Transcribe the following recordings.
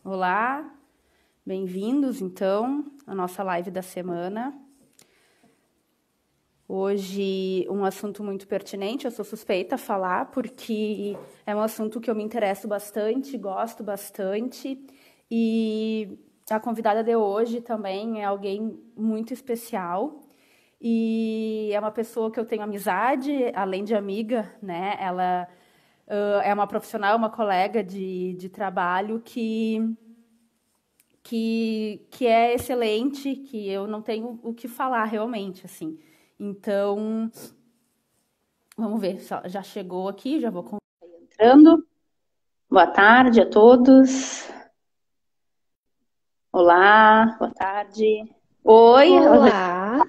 Olá, bem-vindos então à nossa live da semana. Hoje um assunto muito pertinente, eu sou suspeita a falar porque é um assunto que eu me interesso bastante, gosto bastante, e a convidada de hoje também é alguém muito especial e é uma pessoa que eu tenho amizade, além de amiga, né? Ela é uma profissional, uma colega de trabalho que é excelente, que eu não tenho o que falar realmente, assim. Então, vamos ver, já chegou aqui, já vou entrando. Boa tarde a todos. Olá, boa tarde. Oi, Olá,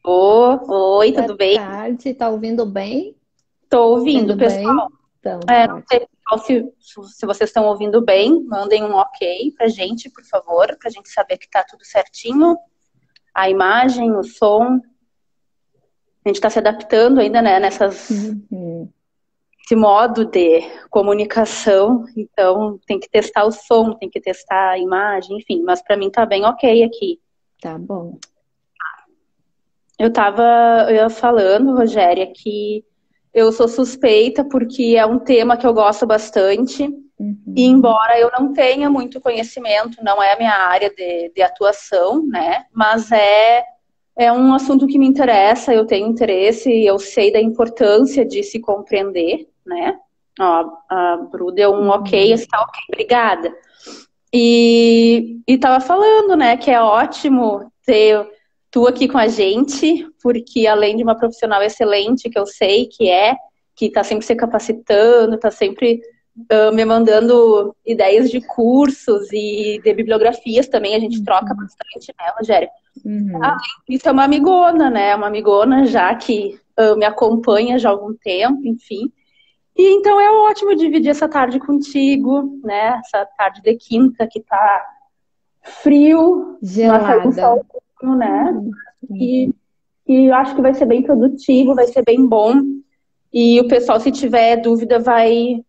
oi, boa tudo bem? tarde. Tá ouvindo bem? Estou ouvindo, Tudo pessoal. bem? Então, tá Não ótimo. sei se vocês estão ouvindo bem, mandem um ok pra gente, por favor, pra gente saber que tá tudo certinho. A imagem, o som. A gente está se adaptando ainda, né, Uhum. esse modo de comunicação, então tem que testar o som, tem que testar a imagem, enfim, mas para mim tá bem ok aqui. Tá bom. Eu ia falando, Rogéria, que eu sou suspeita porque é um tema que eu gosto bastante, e Uhum. embora eu não tenha muito conhecimento, não é a minha área de atuação, né, mas é um assunto que me interessa, eu tenho interesse, eu sei da importância de se compreender, né? Ó, a Bru deu um ok, Uhum. está ok, obrigada. E tava falando, né, que é ótimo ter tu aqui com a gente, porque além de uma profissional excelente, que eu sei que tá sempre se capacitando, tá sempre me mandando ideias de cursos e de bibliografias também, a gente troca Uhum. bastante, né, Rogério? Uhum. Isso é uma amigona, né? Uma amigona já que me acompanha já há algum tempo, enfim. E então é ótimo dividir essa tarde contigo, né? Essa tarde de quinta que tá frio, mas saiu um Gelada. sol, né? Uhum. E, Uhum. e eu acho que vai ser bem produtivo, vai ser bem bom. E o pessoal, se tiver dúvida, vai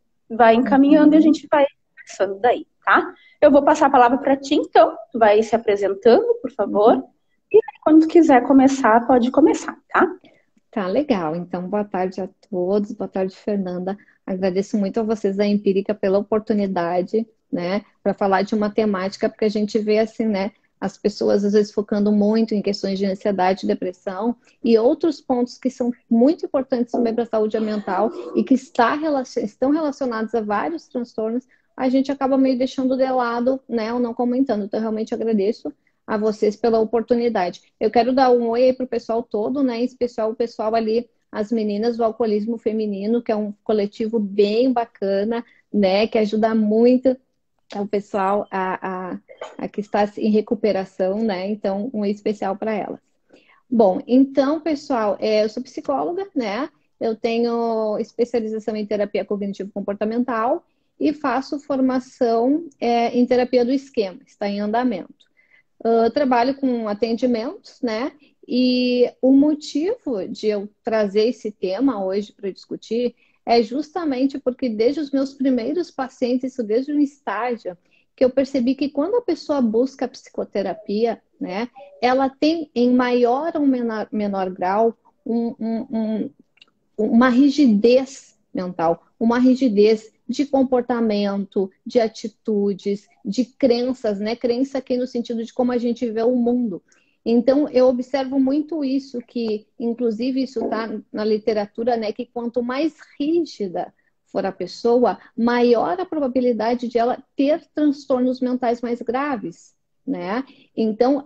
encaminhando e a Uhum. gente vai conversando daí, tá? Eu vou passar a palavra para ti, então. Tu vai se apresentando, por favor. Uhum. E aí, quando tu quiser começar, pode começar, tá? Tá legal. Então, boa tarde a todos. Boa tarde, Fernanda. Agradeço muito a vocês da Empírica pela oportunidade, né, para falar de uma temática, porque a gente vê assim, né, as pessoas às vezes focando muito em questões de ansiedade, depressão e outros pontos que são muito importantes também para a saúde mental e que estão relacionados a vários transtornos, a gente acaba meio deixando de lado, né, ou não comentando. Então, realmente agradeço a vocês pela oportunidade. Eu quero dar um oi aí para o pessoal todo, né? Em especial o pessoal ali, as meninas do alcoolismo feminino, que é um coletivo bem bacana, né? Que ajuda muito o pessoal a que está em recuperação, né? Então, um oi especial para elas. Bom, então, pessoal, eu sou psicóloga, né? Eu tenho especialização em terapia cognitivo-comportamental e faço formação em terapia do esquema, está em andamento. Trabalho com atendimentos, né? E o motivo de eu trazer esse tema hoje para discutir é justamente porque desde os meus primeiros pacientes, isso desde um estágio, que eu percebi que quando a pessoa busca psicoterapia, né, ela tem em maior ou menor grau um, um, um uma rigidez mental, uma rigidez de comportamento, de atitudes, de crenças, né? Crença aqui no sentido de como a gente vê o mundo. Então, eu observo muito isso, que inclusive isso está na literatura, né? Que quanto mais rígida for a pessoa, maior a probabilidade de ela ter transtornos mentais mais graves, né? Então,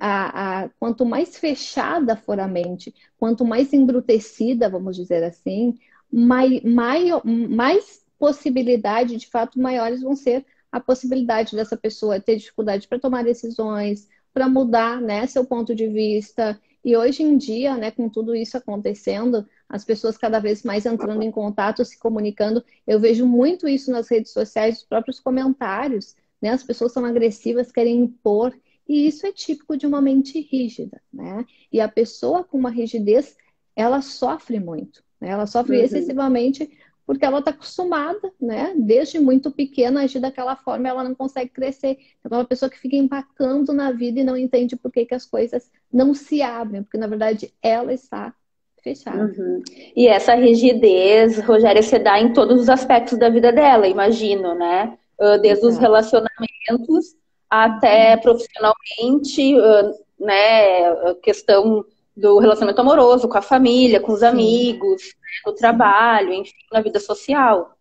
quanto mais fechada for a mente, quanto mais embrutecida, vamos dizer assim, mais possibilidade, de fato, maiores vão ser a possibilidade dessa pessoa ter dificuldade para tomar decisões, para mudar, né, seu ponto de vista. E hoje em dia, né, com tudo isso acontecendo, as pessoas cada vez mais entrando em contato, se comunicando, eu vejo muito isso nas redes sociais, os próprios comentários, né, as pessoas são agressivas, querem impor, e isso é típico de uma mente rígida, né? E a pessoa com uma rigidez, ela sofre muito, né? Ela sofre Uhum. excessivamente porque ela está acostumada, né? Desde muito pequena a agir daquela forma, ela não consegue crescer. Então, é uma pessoa que fica empacando na vida e não entende por que as coisas não se abrem, porque na verdade ela está fechada. Uhum. E essa rigidez, Rogéria, se dá em todos os aspectos da vida dela, imagino, né? Desde os Exato. relacionamentos até profissionalmente, né? A questão do relacionamento amoroso, com a família, com os Sim, amigos, né? No sim. trabalho, enfim, na vida social.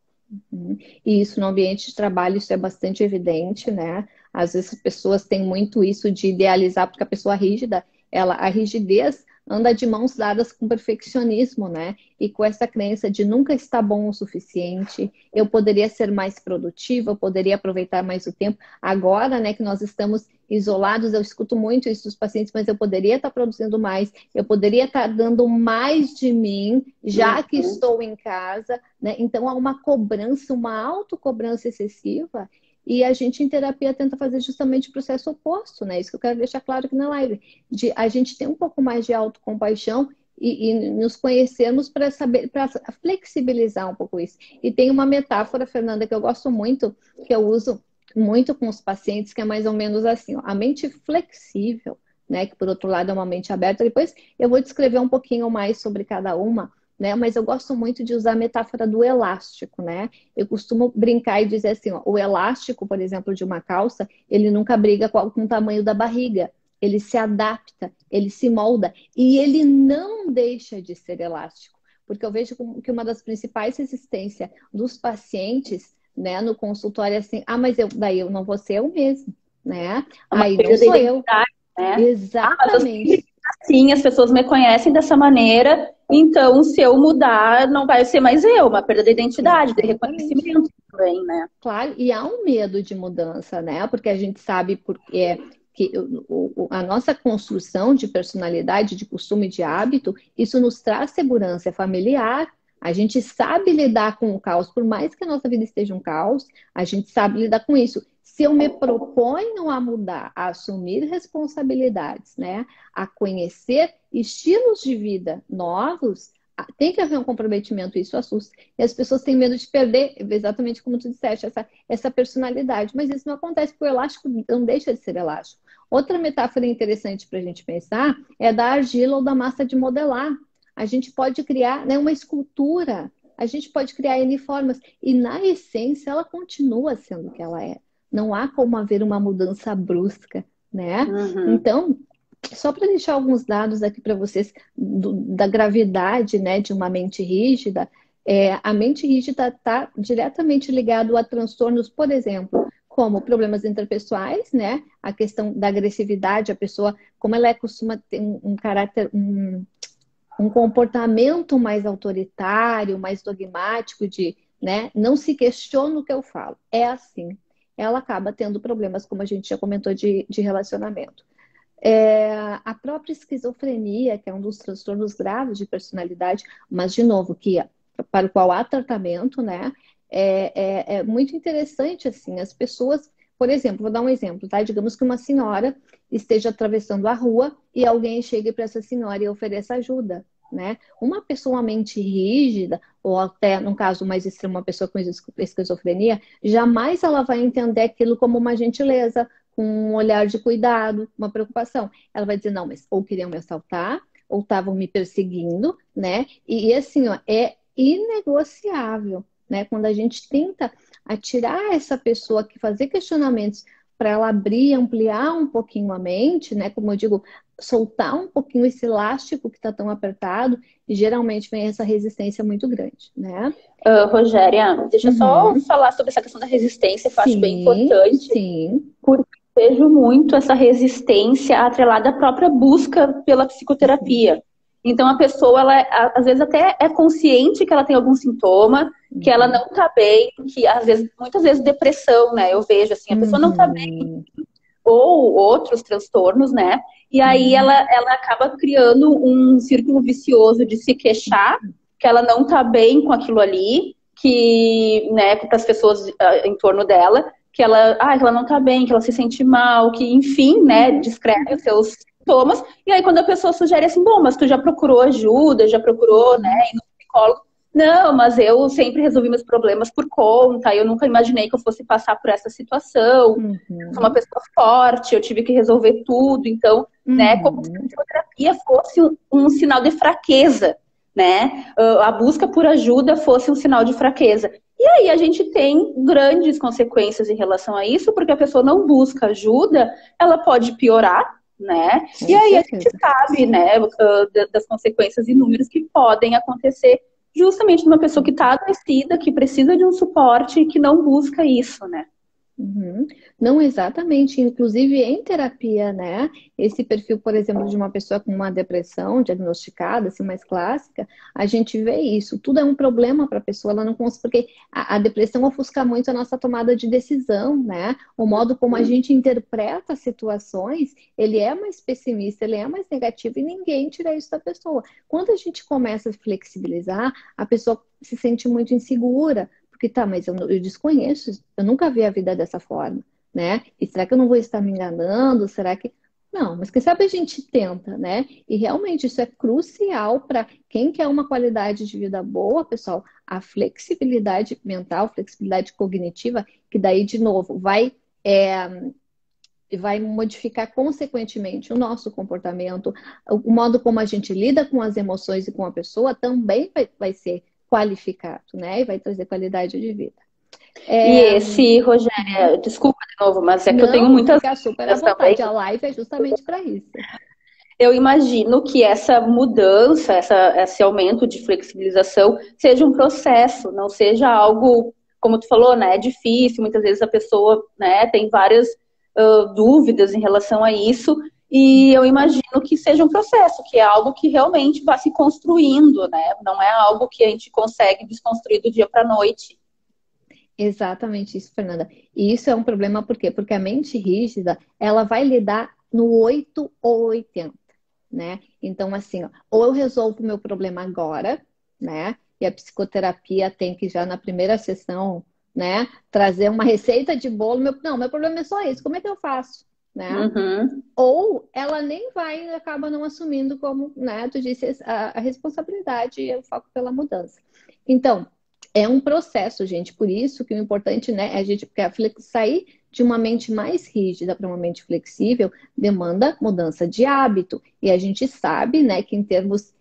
E isso no ambiente de trabalho, isso é bastante evidente, né? Às vezes as pessoas têm muito isso de idealizar, porque a pessoa rígida, a rigidez anda de mãos dadas com perfeccionismo, né? E com essa crença de nunca está bom o suficiente, eu poderia ser mais produtiva, eu poderia aproveitar mais o tempo. Agora, né, que nós estamos isolados, eu escuto muito isso dos pacientes, mas eu poderia estar produzindo mais, eu poderia estar dando mais de mim, já que Uhum. estou em casa, né? Então há uma cobrança, uma autocobrança excessiva, e a gente em terapia tenta fazer justamente o processo oposto, né? Isso que eu quero deixar claro aqui na live, de a gente ter um pouco mais de autocompaixão e nos conhecermos para saber, para flexibilizar um pouco isso. E tem uma metáfora, Fernanda, que eu gosto muito, que eu uso muito com os pacientes, que é mais ou menos assim, ó, a mente flexível, né? Que por outro lado é uma mente aberta. Depois eu vou descrever um pouquinho mais sobre cada uma, né? Mas eu gosto muito de usar a metáfora do elástico, né? Eu costumo brincar e dizer assim, ó, o elástico, por exemplo, de uma calça, ele nunca briga com o tamanho da barriga. Ele se adapta, ele se molda e ele não deixa de ser elástico. Porque eu vejo que uma das principais resistências dos pacientes, né, no consultório é assim, mas daí eu não vou ser eu mesmo, né? É uma Aí não perda de sou eu. identidade, né? Ah, mas eu sempre Exatamente. fui assim, as pessoas me conhecem dessa maneira, então se eu mudar, não vai ser mais eu, uma perda de identidade, de Exatamente. reconhecimento também, né? Claro, e há um medo de mudança, né? Porque a gente sabe porque que a nossa construção de personalidade, de costume, de hábito, isso nos traz segurança familiar. A gente sabe lidar com o caos, por mais que a nossa vida esteja um caos, a gente sabe lidar com isso. Se eu me proponho a mudar, a assumir responsabilidades, né? A conhecer estilos de vida novos, tem que haver um comprometimento, isso assusta. E as pessoas têm medo de perder, exatamente como tu disseste, essa personalidade. Mas isso não acontece, porque o elástico não deixa de ser elástico. Outra metáfora interessante para a gente pensar é da argila ou da massa de modelar. A gente pode criar, né, uma escultura, a gente pode criar N formas, e na essência ela continua sendo o que ela é. Não há como haver uma mudança brusca, né? Uhum. Então, só para deixar alguns dados aqui para vocês da gravidade, né, de uma mente rígida, a mente rígida está diretamente ligado a transtornos, por exemplo, como problemas interpessoais, né, a questão da agressividade, a pessoa, como ela costuma ter um caráter, um comportamento mais autoritário, mais dogmático, de, né, não se questiona o que eu falo, é assim. Ela acaba tendo problemas, como a gente já comentou, de relacionamento. A própria esquizofrenia, que é um dos transtornos graves de personalidade, mas, de novo, para o qual há tratamento, né? É muito interessante, assim, as pessoas, por exemplo, vou dar um exemplo, tá? Digamos que uma senhora esteja atravessando a rua e alguém chegue para essa senhora e ofereça ajuda, né? Uma pessoa mente rígida, ou até, no caso mais extremo, uma pessoa com esquizofrenia, jamais ela vai entender aquilo como uma gentileza, com um olhar de cuidado, uma preocupação. Ela vai dizer, não, mas ou queriam me assaltar, ou estavam me perseguindo, né? E assim, ó, é inegociável, né? Quando a gente tenta atirar essa pessoa que fazer questionamentos para ela abrir, ampliar um pouquinho a mente, né? Como eu digo, soltar um pouquinho esse elástico que está tão apertado, e geralmente vem essa resistência muito grande, né? Rogéria, deixa eu só Uhum. falar sobre essa questão da resistência, que eu acho bem Sim, importante, sim. porque eu vejo muito essa resistência atrelada à própria busca pela Uhum. psicoterapia. Então, a pessoa, ela às vezes até é consciente que ela tem algum sintoma, que ela Uhum. não tá bem, que às vezes, muitas vezes depressão, né? Eu vejo assim, a pessoa não tá bem, Uhum. ou outros transtornos, né? E aí Uhum. ela acaba criando um círculo vicioso de se queixar, que ela não tá bem com aquilo ali, que, né, para as pessoas em torno dela, que ela não tá bem, que ela se sente mal, que, enfim, né, Uhum. descreve os Uhum. seus sintomas. E aí quando a pessoa sugere assim, bom, mas tu já procurou ajuda, já procurou, né, Uhum. ir no psicólogo, Não, mas eu sempre resolvi meus problemas por conta, eu nunca imaginei que eu fosse passar por essa situação. Eu sou uma Uhum, pessoa forte, eu tive que resolver tudo, então, né, como se a uhum, psicoterapia fosse um sinal de fraqueza, né? A busca por ajuda fosse um sinal de fraqueza. E aí a gente tem grandes consequências em relação a isso, porque a pessoa não busca ajuda, ela pode piorar, né? E com aí a gente certeza. sabe, né, das consequências inúmeras que podem acontecer justamente numa pessoa que está adoecida, que precisa de um suporte e que não busca isso, né? Uhum. Não exatamente, inclusive em terapia, né? Esse perfil, por exemplo, de uma pessoa com uma depressão diagnosticada, assim, mais clássica, a gente vê isso. Tudo é um problema para a pessoa, ela não consegue, porque a depressão ofusca muito a nossa tomada de decisão, né? O modo como a gente interpreta as situações, ele é mais pessimista, ele é mais negativo e ninguém tira isso da pessoa. Quando a gente começa a flexibilizar, a pessoa se sente muito insegura. Porque tá, mas eu desconheço, eu nunca vi a vida dessa forma, né? E será que eu não vou estar me enganando? Será que. Não, mas quem sabe a gente tenta, né? E realmente isso é crucial para quem quer uma qualidade de vida boa, pessoal, a flexibilidade mental, flexibilidade cognitiva, que daí, de novo, vai modificar consequentemente o nosso comportamento, o modo como a gente lida com as emoções e com a pessoa também vai ser qualificado, né? E vai trazer qualidade de vida. E É, esse, uhum. Rogéria, desculpa de novo, mas é que eu tenho Não, muitas fica super à dúvidas também. vontade. A live é justamente para isso. Eu imagino que essa mudança, esse aumento de flexibilização seja um processo, não seja algo, como tu falou, né, é difícil, muitas vezes a pessoa, né, tem várias dúvidas em relação a isso, e eu imagino que seja um processo, que é algo que realmente vai se construindo, né, não é algo que a gente consegue desconstruir do dia para a noite. Exatamente isso, Fernanda. E isso é um problema por quê? Porque a mente rígida, ela vai lidar no 8 ou 80, né? Então, assim, ó, ou eu resolvo o meu problema agora, né? E a psicoterapia tem que já na primeira sessão, né, trazer uma receita de bolo. Não, meu problema é só esse. Como é que eu faço, né? Uhum, Ou ela nem vai e acaba não assumindo como, né, tu disse, a responsabilidade e o foco pela mudança. Então, é um processo, gente. Por isso que o importante, né, é a gente sair de uma mente mais rígida para uma mente flexível demanda mudança de hábito. E a gente sabe, né, que em termos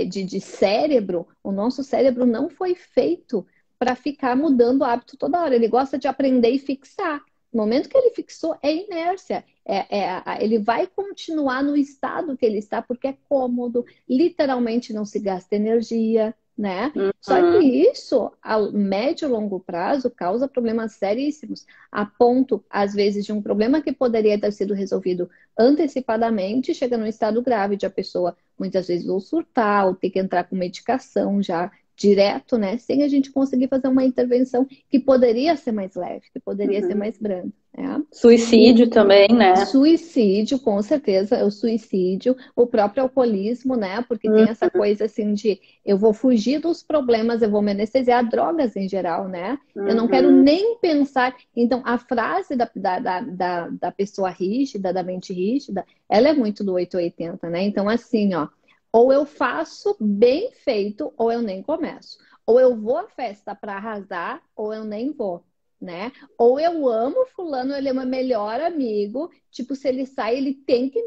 de cérebro, o nosso cérebro não foi feito para ficar mudando o hábito toda hora. Ele gosta de aprender e fixar. No momento que ele fixou, é inércia. Ele vai continuar no estado que ele está porque é cômodo, literalmente não se gasta energia, né? Só que uhum. isso, a médio e longo prazo, causa problemas seríssimos, a ponto, às vezes, de um problema que poderia ter sido resolvido antecipadamente, chega num estado grave de a pessoa, muitas vezes, ou surtar, ou ter que entrar com medicação já direto, né? Sem a gente conseguir fazer uma intervenção que poderia ser mais leve, que poderia ser Uhum. mais branda, né? E Suicídio também, né? suicídio, com certeza, é o suicídio, o próprio alcoolismo, né? Porque tem essa coisa assim de eu vou fugir dos problemas, eu vou me anestesiar, drogas em geral, né? Eu não quero Uhum. nem pensar. Então, a frase da pessoa rígida, da mente rígida, ela é muito do 880, né? Então, assim, ó, ou eu faço bem feito, ou eu nem começo. Ou eu vou à festa para arrasar, ou eu nem vou, né? Ou eu amo fulano, ele é meu melhor amigo. Tipo, se ele sai, ele tem que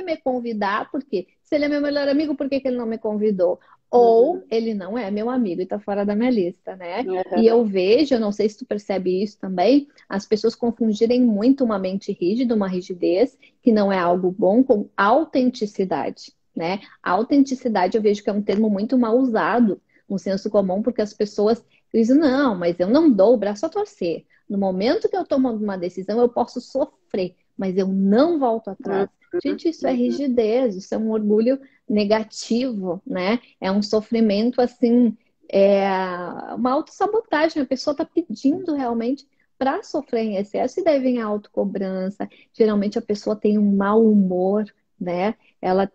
me convidar, porque se ele é meu melhor amigo, por que que ele não me convidou? Ou Uhum. ele não é meu amigo e tá fora da minha lista, né? E Uhum. eu vejo, eu não sei se tu percebe isso também, as pessoas confundirem muito uma mente rígida, uma rigidez, que não é algo bom, com autenticidade, né? A autenticidade eu vejo que é um termo muito mal usado no senso comum, porque as pessoas dizem, não, mas eu não dou o braço a torcer. No momento que eu tomo uma decisão, eu posso sofrer, mas eu não volto atrás. Gente, isso é Uhum. rigidez, isso é um orgulho negativo, né? É um sofrimento assim, uma autossabotagem. A pessoa está pedindo realmente para sofrer em excesso e daí vem a autocobrança. Geralmente a pessoa tem um mau humor, né? ela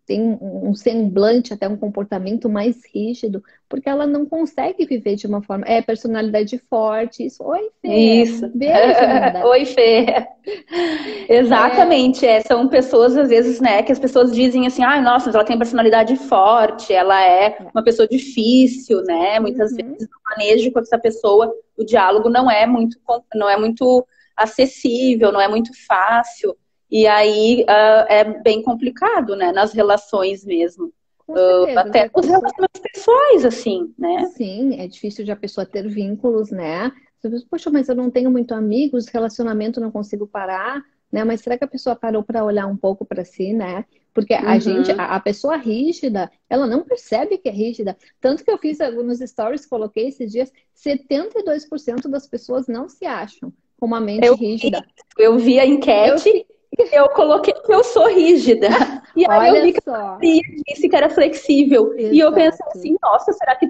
tem um semblante, até um comportamento mais rígido, porque ela não consegue viver de uma forma. É personalidade forte, isso. Oi, Fê. Isso. Beijo, linda. Oi, Fê. É, Exatamente, são pessoas, às vezes, né, que as pessoas dizem assim, ah, nossa, mas ela tem personalidade forte, ela é é. uma pessoa difícil, né? Muitas Uhum, vezes o manejo com essa pessoa, o diálogo não é muito acessível, não é muito fácil, e aí é bem complicado, né, nas relações mesmo. com certeza. Se Até a nos pessoa relacionamentos pessoais, assim, né? Sim, é difícil de a pessoa ter vínculos, né? Você diz, poxa, mas eu não tenho muito amigos, relacionamento não consigo parar, né? Mas será que a pessoa parou para olhar um pouco para si, né? Porque a gente, Uhum. a pessoa rígida, ela não percebe que é rígida. Tanto que eu fiz alguns stories, coloquei esses dias, 72% das pessoas não se acham com uma mente Eu rígida. Eu vi a Eu enquete, fiquei, eu coloquei que eu sou rígida. E aí eu olha vi que a só, maioria disse que era flexível. E eu pensei exato. assim, nossa, será que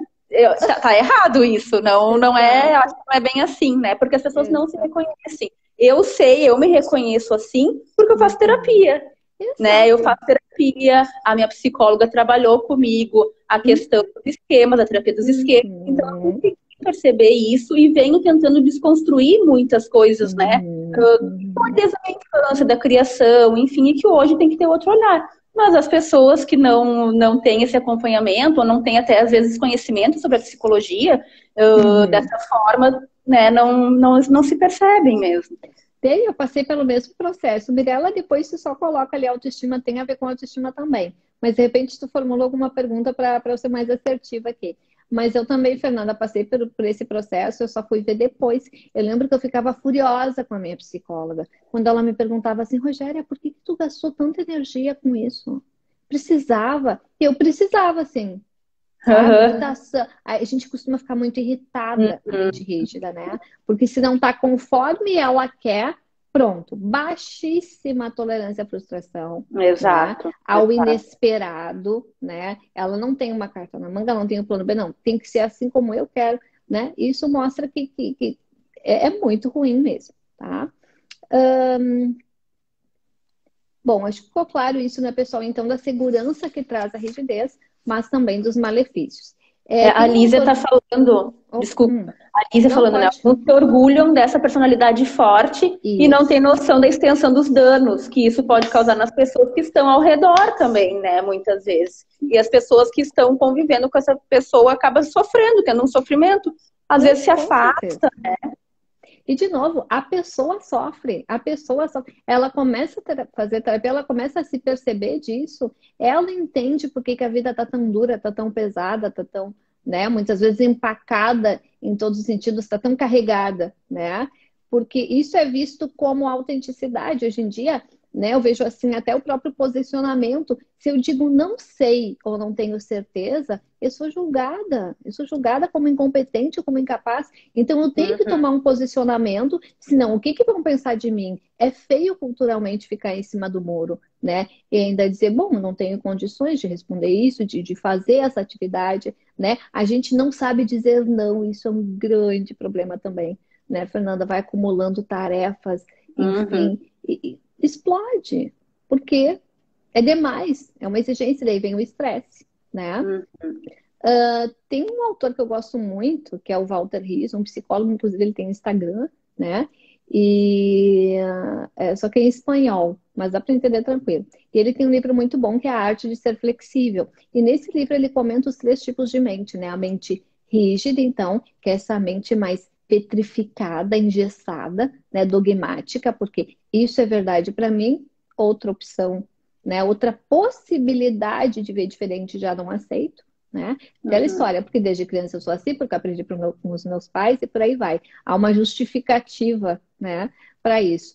tá errado isso? Não é, acho Exato, que não é bem assim, né? Porque as pessoas não se exato. reconhecem. Eu sei, eu me reconheço assim porque eu faço Uhum. terapia, né? Eu Exato. faço terapia, a minha psicóloga trabalhou comigo a questão Uhum. dos esquemas, a terapia dos esquemas. Então eu Uhum. consegui perceber isso e venho tentando desconstruir muitas coisas, né? Uhum, uhum, Desde a infância, da criação, enfim, e que hoje tem que ter outro olhar. Mas as pessoas que não têm esse acompanhamento, ou não têm até, às vezes, conhecimento sobre a psicologia, uhum. dessa forma, né, não se percebem mesmo. Eu passei pelo mesmo processo. Mirella, depois tu só coloca ali autoestima, tem a ver com autoestima também. Mas de repente tu formulou alguma pergunta para eu ser mais assertiva aqui. Mas eu também, Fernanda, passei por esse processo, eu só fui ver depois. Eu lembro que eu ficava furiosa com a minha psicóloga, quando ela me perguntava assim, Rogéria, por que tu gastou tanta energia com isso? Precisava? E eu precisava, sim. Sabe? Uhum. Irritação. A gente costuma ficar muito irritada, a Uhum. mente rígida, né? Porque se não tá conforme ela quer, pronto, baixíssima tolerância à frustração, né? Exato, Ao exato. inesperado, né? Ela não tem uma carta na manga, não tem um plano B, não. Tem que ser assim como eu quero, né? Isso mostra que é muito ruim mesmo, tá? Bom, acho que ficou claro isso, né, pessoal? Então, da segurança que traz a rigidez, mas também dos malefícios. A Tem um Lízia autor. está falando, Oh, desculpa, a Lízia não falando, né? pode. Alguns se orgulham dessa personalidade forte e não tem Isso. noção da extensão dos danos que isso pode causar nas pessoas que estão ao redor também, né? Muitas vezes. E as pessoas que estão convivendo com essa pessoa acabam sofrendo, tendo um sofrimento, às vezes se Com certeza. afasta. E, de novo, a pessoa sofre. A pessoa sofre. Ela começa a fazer terapia, ela começa a se perceber disso. Ela entende por que que a vida tá tão dura, tá tão pesada, tá tão, né? Muitas vezes empacada em todos os sentidos, tá tão carregada, né? Porque isso é visto como autenticidade. Hoje em dia, né? Eu vejo assim até o próprio posicionamento. Se eu digo não sei ou não tenho certeza, eu sou julgada. Eu sou julgada como incompetente ou como incapaz. Então eu tenho que Uhum. tomar um posicionamento, senão o que que vão pensar de mim? É feio culturalmente ficar em cima do muro, né? E ainda dizer, bom, não tenho condições de responder isso, de fazer essa atividade, né? A gente não sabe dizer não, isso é um grande problema também, né, Fernanda? Vai acumulando tarefas, Uhum. enfim, e explode, porque é demais, é uma exigência, daí vem o estresse, né? Uhum. Tem um autor que eu gosto muito, que é o Walter Ries, um psicólogo, inclusive ele tem Instagram, né? Só que é em espanhol, mas dá para entender tranquilo. E ele tem um livro muito bom que é A Arte de Ser Flexível. E nesse livro ele comenta os três tipos de mente, né? A mente rígida, então, que é essa mente mais petrificada, engessada, né? Dogmática, porque isso é verdade para mim, outra opção, né? Outra possibilidade de ver diferente já não aceito, né? Aquela Uhum. história, porque desde criança eu sou assim, porque eu aprendi com os meus pais e por aí vai. Há uma justificativa, né, para isso.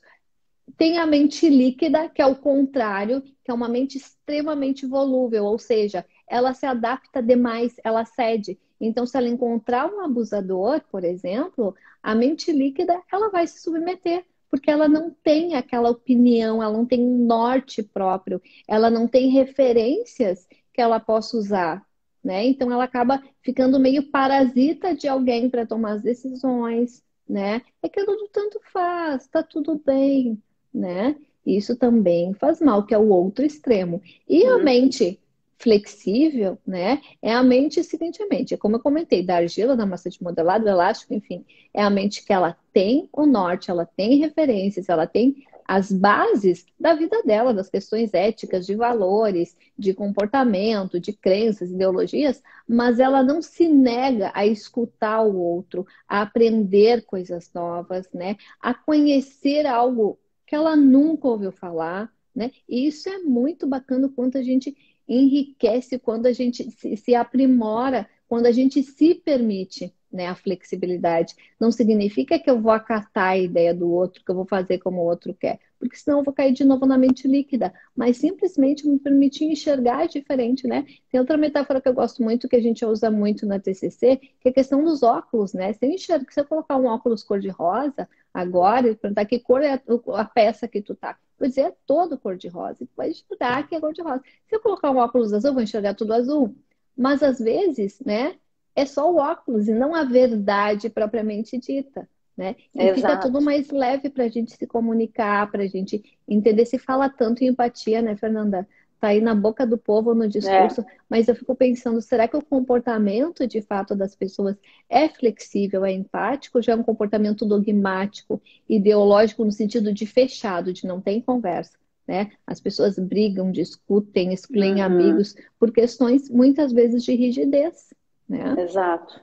Tem a mente líquida, que é o contrário, que é uma mente extremamente volúvel, ou seja, ela se adapta demais, ela cede. Então, se ela encontrar um abusador, por exemplo, a mente líquida, ela vai se submeter, porque ela não tem aquela opinião, ela não tem um norte próprio, ela não tem referências que ela possa usar, né? Então, ela acaba ficando meio parasita de alguém para tomar as decisões, né? É aquilo do tanto faz, tá tudo bem, né? Isso também faz mal, que é o outro extremo. E a Uhum. mente flexível, né? É a mente seguinte, a mente, é como eu comentei, da argila, da massa de modelado, elástico, enfim, é a mente que ela tem o norte, ela tem referências, ela tem as bases da vida dela, das questões éticas, de valores, de comportamento, de crenças, ideologias, mas ela não se nega a escutar o outro, a aprender coisas novas, né? A conhecer algo que ela nunca ouviu falar, né? E isso é muito bacana quanto a gente enriquece, quando a gente se aprimora, quando a gente se permite, né, a flexibilidade. Não significa que eu vou acatar a ideia do outro, que eu vou fazer como o outro quer, porque senão eu vou cair de novo na mente líquida, mas simplesmente me permitir enxergar diferente, né? Tem outra metáfora que eu gosto muito, que a gente usa muito na TCC, que é a questão dos óculos, né? Se eu enxergo, se eu colocar um óculos cor-de-rosa agora, e perguntar que cor é a peça que tu tá, vou dizer, é todo cor-de-rosa, e tu vai estudar que é cor-de-rosa. Se eu colocar um óculos azul, eu vou enxergar tudo azul. Mas às vezes, né, é só o óculos e não a verdade propriamente dita, né? E fica tudo Exato. mais leve para a gente se comunicar, para a gente entender. Se fala tanto em empatia, né, Fernanda? Tá aí na boca do povo no É, discurso, mas eu fico pensando, será que o comportamento de fato das pessoas é flexível, é empático, já é um comportamento dogmático, ideológico no sentido de fechado, de não tem conversa, né? As pessoas brigam, discutem, excluem uhum, amigos por questões muitas vezes de rigidez, né? exato.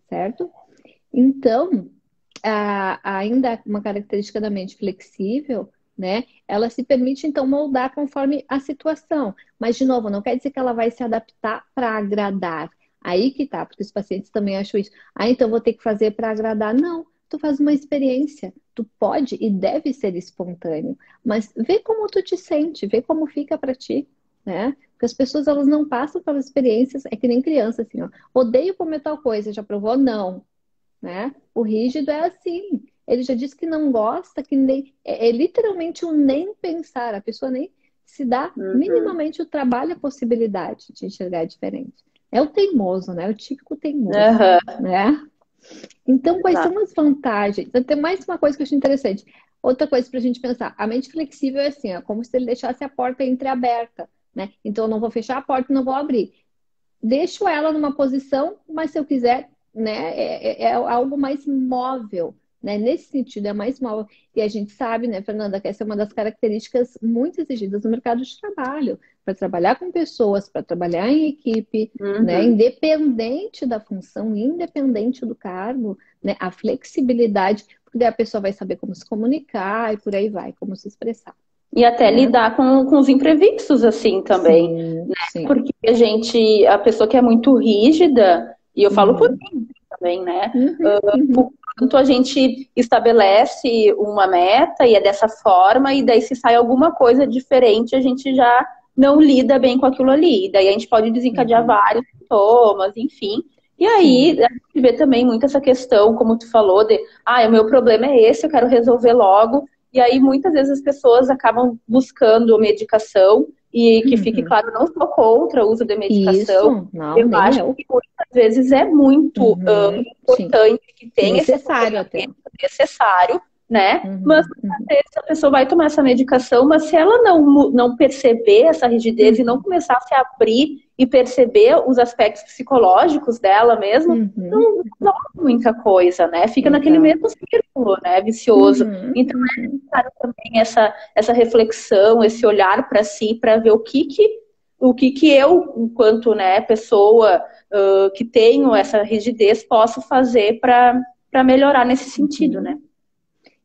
Certo? Então, ainda uma característica da mente flexível, né? Ela se permite então moldar conforme a situação. Mas, de novo, não quer dizer que ela vai se adaptar para agradar. Aí que tá, porque os pacientes também acham isso. Ah, então vou ter que fazer para agradar. Não, tu faz uma experiência. Tu pode e deve ser espontâneo, mas vê como tu te sente, vê como fica para ti, né? Porque as pessoas elas não passam pelas experiências, é que nem criança assim, ó. Odeio comer tal coisa, já provou? Não, né? O rígido é assim. Ele já disse que não gosta, que nem é literalmente um nem pensar. A pessoa nem se dá Uhum. minimamente o trabalho, a possibilidade de enxergar diferente. É o teimoso, né? O típico teimoso, Aham, né? Então, quais exato. são as vantagens? Tem mais uma coisa que eu achei interessante. Outra coisa para a gente pensar. A mente flexível é assim, é como se ele deixasse a porta entreaberta, né? Então, eu não vou fechar a porta e não vou abrir, deixo ela numa posição, mas se eu quiser, né, é algo mais móvel, né? Nesse sentido, é mais móvel. E a gente sabe, né, Fernanda, que essa é uma das características muito exigidas no mercado de trabalho, para trabalhar com pessoas, para trabalhar em equipe, né, Uhum. independente da função, independente do cargo, né, a flexibilidade, porque daí a pessoa vai saber como se comunicar e por aí vai, como se expressar, E até né? lidar com os imprevistos, assim, também. Sim, sim. Porque a pessoa que é muito rígida, e eu falo por Uhum, mim também, né? uhum, O uhum. quanto a gente estabelece uma meta e é dessa forma, e daí se sai alguma coisa diferente, a gente já não lida bem com aquilo ali. E daí a gente pode desencadear Uhum. vários sintomas, enfim. E aí Sim. a gente vê também muito essa questão, como tu falou, de o meu problema é esse, eu quero resolver logo. E aí muitas vezes as pessoas acabam buscando medicação, e que fique Uhum. claro, não sou contra o uso de medicação. Isso, não, Eu nem acho eu. que muitas vezes é muito Uhum. Sim. importante que tenha esse Necessário até. acompanhamento necessário, né? Mas Uhum. às Uhum. vezes a pessoa vai tomar essa medicação, mas se ela não perceber essa rigidez e não Uhum. começar a se abrir e perceber os aspectos psicológicos dela mesmo, Uhum. não resolve muita coisa, né? Fica naquele mesmo Exato. círculo, né? Vicioso. Uhum. Então, Uhum. necessário também essa reflexão, esse olhar para si, para ver o que eu, enquanto, né, pessoa que tenho essa rigidez, posso fazer para melhorar nesse sentido, né? Uhum.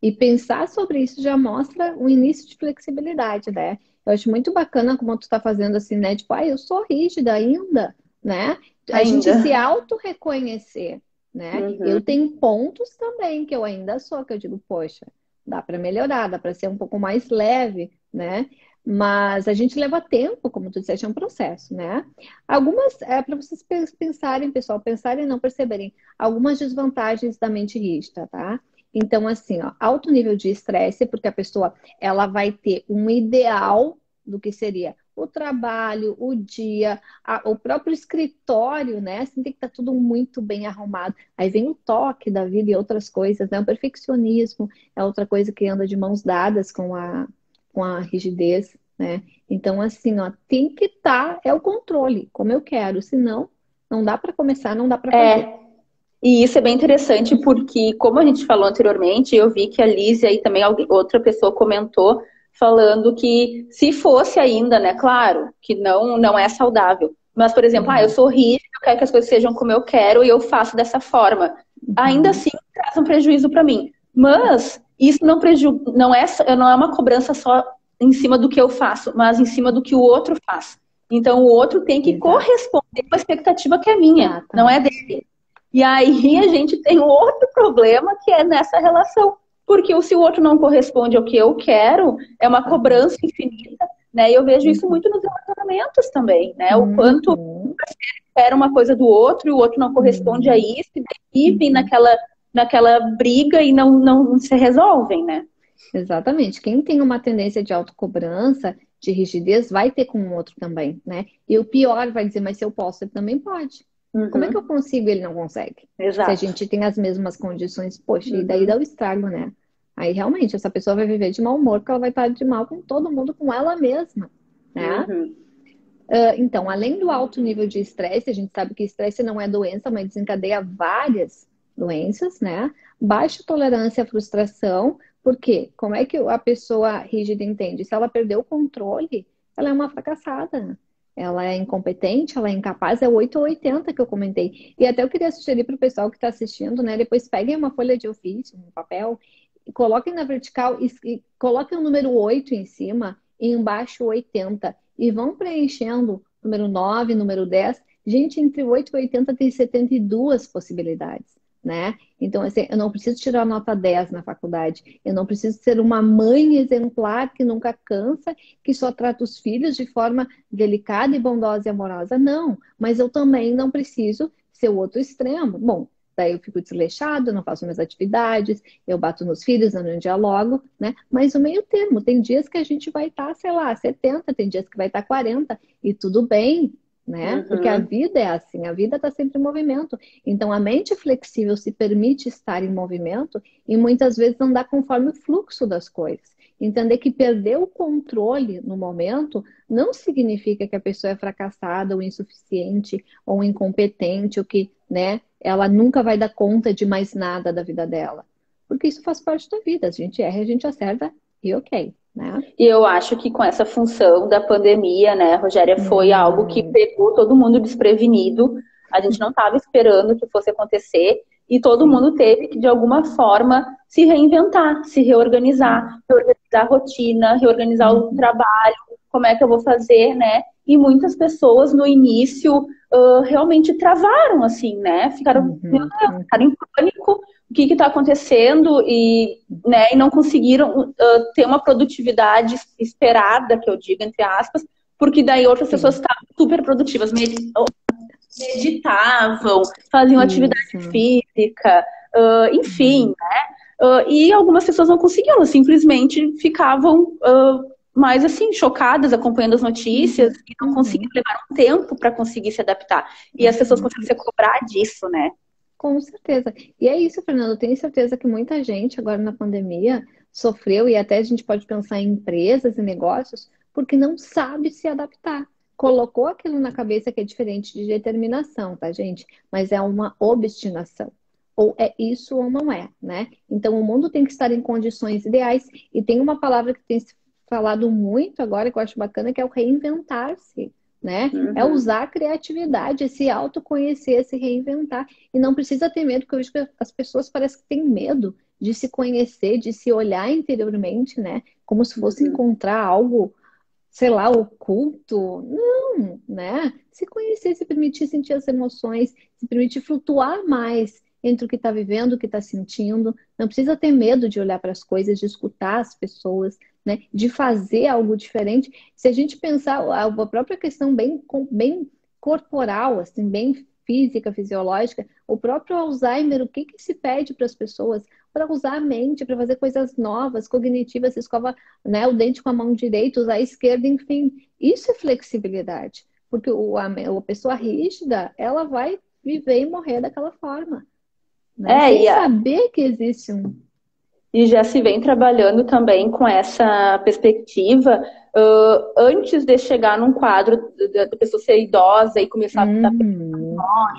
E pensar sobre isso já mostra um início de flexibilidade, né? Eu acho muito bacana como tu tá fazendo assim, né? Tipo, eu sou rígida ainda, né? A gente se Ainda. auto-reconhecer, né? Eu Uhum. tenho pontos também que eu ainda sou, que eu digo, poxa, dá para melhorar, dá para ser um pouco mais leve, né? Mas a gente leva tempo, como tu disseste, é um processo, né? Algumas, para vocês pensarem, pessoal, pensarem e não perceberem, algumas desvantagens da mente rígida, tá? Então, assim, ó, alto nível de estresse, porque a pessoa ela vai ter um ideal do que seria o trabalho, o dia, o próprio escritório, né? Assim, tem que estar tudo muito bem arrumado. Aí vem o toque da vida e outras coisas, né? O perfeccionismo é outra coisa que anda de mãos dadas com com a rigidez, né? Então, assim, ó, tem que estar, é o controle, como eu quero, senão não dá para começar, não dá para fazer. E isso é bem interessante porque, como a gente falou anteriormente, eu vi que a Liz e aí também outra pessoa comentou, falando que se fosse ainda, né, claro, que não é saudável. Mas, por exemplo, eu sou rígida, eu quero que as coisas sejam como eu quero e eu faço dessa forma. Ainda assim, traz um prejuízo para mim. Mas isso não é uma cobrança só em cima do que eu faço, mas em cima do que o outro faz. Então, o outro tem que corresponder com a expectativa que é minha, não é dele. E aí a gente tem um outro problema que é nessa relação. Porque se o outro não corresponde ao que eu quero, é uma cobrança infinita, né? E eu vejo isso muito nos relacionamentos também, né? O quanto você espera uma coisa do outro e o outro não corresponde a isso, e daí vivem naquela briga e não se resolvem, né? Exatamente. Quem tem uma tendência de autocobrança, de rigidez, vai ter com o outro também, né? E o pior vai dizer, mas se eu posso, ele também pode. Como é que eu consigo e ele não consegue? Exato. Se a gente tem as mesmas condições, poxa, e daí dá o estrago, né? Aí realmente essa pessoa vai viver de mau humor, porque ela vai estar de mal com todo mundo, com ela mesma, né? Então, além do alto nível de estresse, a gente sabe que estresse não é doença, mas desencadeia várias doenças, né? Baixa tolerância à frustração, porque como é que a pessoa rígida entende? Se ela perdeu o controle, ela é uma fracassada. Ela é incompetente, ela é incapaz, é 8 ou 80 que eu comentei. E até eu queria sugerir para o pessoal que está assistindo, né? Depois peguem uma folha de ofício, um papel, e coloquem na vertical e coloquem o número 8 em cima e embaixo 80. E vão preenchendo número 9, número 10. Gente, entre 8 e 80 tem 72 possibilidades, né? Então, assim, eu não preciso tirar nota 10 na faculdade. Eu não preciso ser uma mãe exemplar que nunca cansa, que só trata os filhos de forma delicada e bondosa e amorosa. Não, mas eu também não preciso ser o outro extremo. Bom, daí eu fico desleixado, eu não faço minhas atividades, eu bato nos filhos, eu não dialogo, né? Mas o meio termo, tem dias que a gente vai estar, sei lá, 70, tem dias que vai estar 40, e tudo bem, né? Porque a vida é assim, a vida está sempre em movimento. Então, a mente flexível se permite estar em movimento e muitas vezes não dá conforme o fluxo das coisas. Entender que perder o controle no momento não significa que a pessoa é fracassada ou insuficiente ou incompetente ou que, né, ela nunca vai dar conta de mais nada da vida dela. Porque isso faz parte da vida. A gente erra, a gente acerta e ok. Né? E eu acho que com essa função da pandemia, né, Rogéria, foi algo que pegou todo mundo desprevenido. A gente não estava esperando que fosse acontecer e todo mundo teve que, de alguma forma, se reinventar, se reorganizar a rotina, reorganizar o trabalho, como é que eu vou fazer, né? E muitas pessoas no início realmente travaram, assim, né? Ficaram, meu Deus, ficaram em pânico. O que está acontecendo e, né, e não conseguiram ter uma produtividade esperada, que eu digo, entre aspas, porque daí outras pessoas estavam super produtivas, meditavam, faziam atividade física, enfim, né? E algumas pessoas não conseguiam, elas simplesmente ficavam mais assim, chocadas, acompanhando as notícias, e não conseguiam levar um tempo para conseguir se adaptar. E as pessoas conseguem se cobrar disso, né? Com certeza. E é isso, Fernando. Eu tenho certeza que muita gente agora na pandemia sofreu, e até a gente pode pensar em empresas e negócios, porque não sabe se adaptar. Colocou aquilo na cabeça que é diferente de determinação, tá, gente? Mas é uma obstinação. Ou é isso ou não é, né? Então o mundo tem que estar em condições ideais. E tem uma palavra que tem se falado muito agora, que eu acho bacana, que é o reinventar-se. Né? É usar a criatividade, é se autoconhecer, se reinventar. E não precisa ter medo, porque eu vejo que as pessoas parecem que têm medo de se conhecer, de se olhar interiormente, né? Como se fosse encontrar algo, sei lá, oculto. Não, né? Se conhecer, se permitir sentir as emoções, se permitir flutuar mais entre o que está vivendo, o que está sentindo. Não precisa ter medo de olhar para as coisas, de escutar as pessoas, né? De fazer algo diferente. Se a gente pensar a própria questão bem corporal, assim, bem física, fisiológica, o próprio Alzheimer, o que se pede para as pessoas? Para usar a mente, para fazer coisas novas, cognitivas, escova, né, o dente com a mão direita, usar a esquerda, enfim. Isso é flexibilidade. Porque a pessoa rígida, ela vai viver e morrer daquela forma. Né? Sem saber que existe e já se vem trabalhando também com essa perspectiva antes de chegar num quadro da pessoa ser idosa e começar a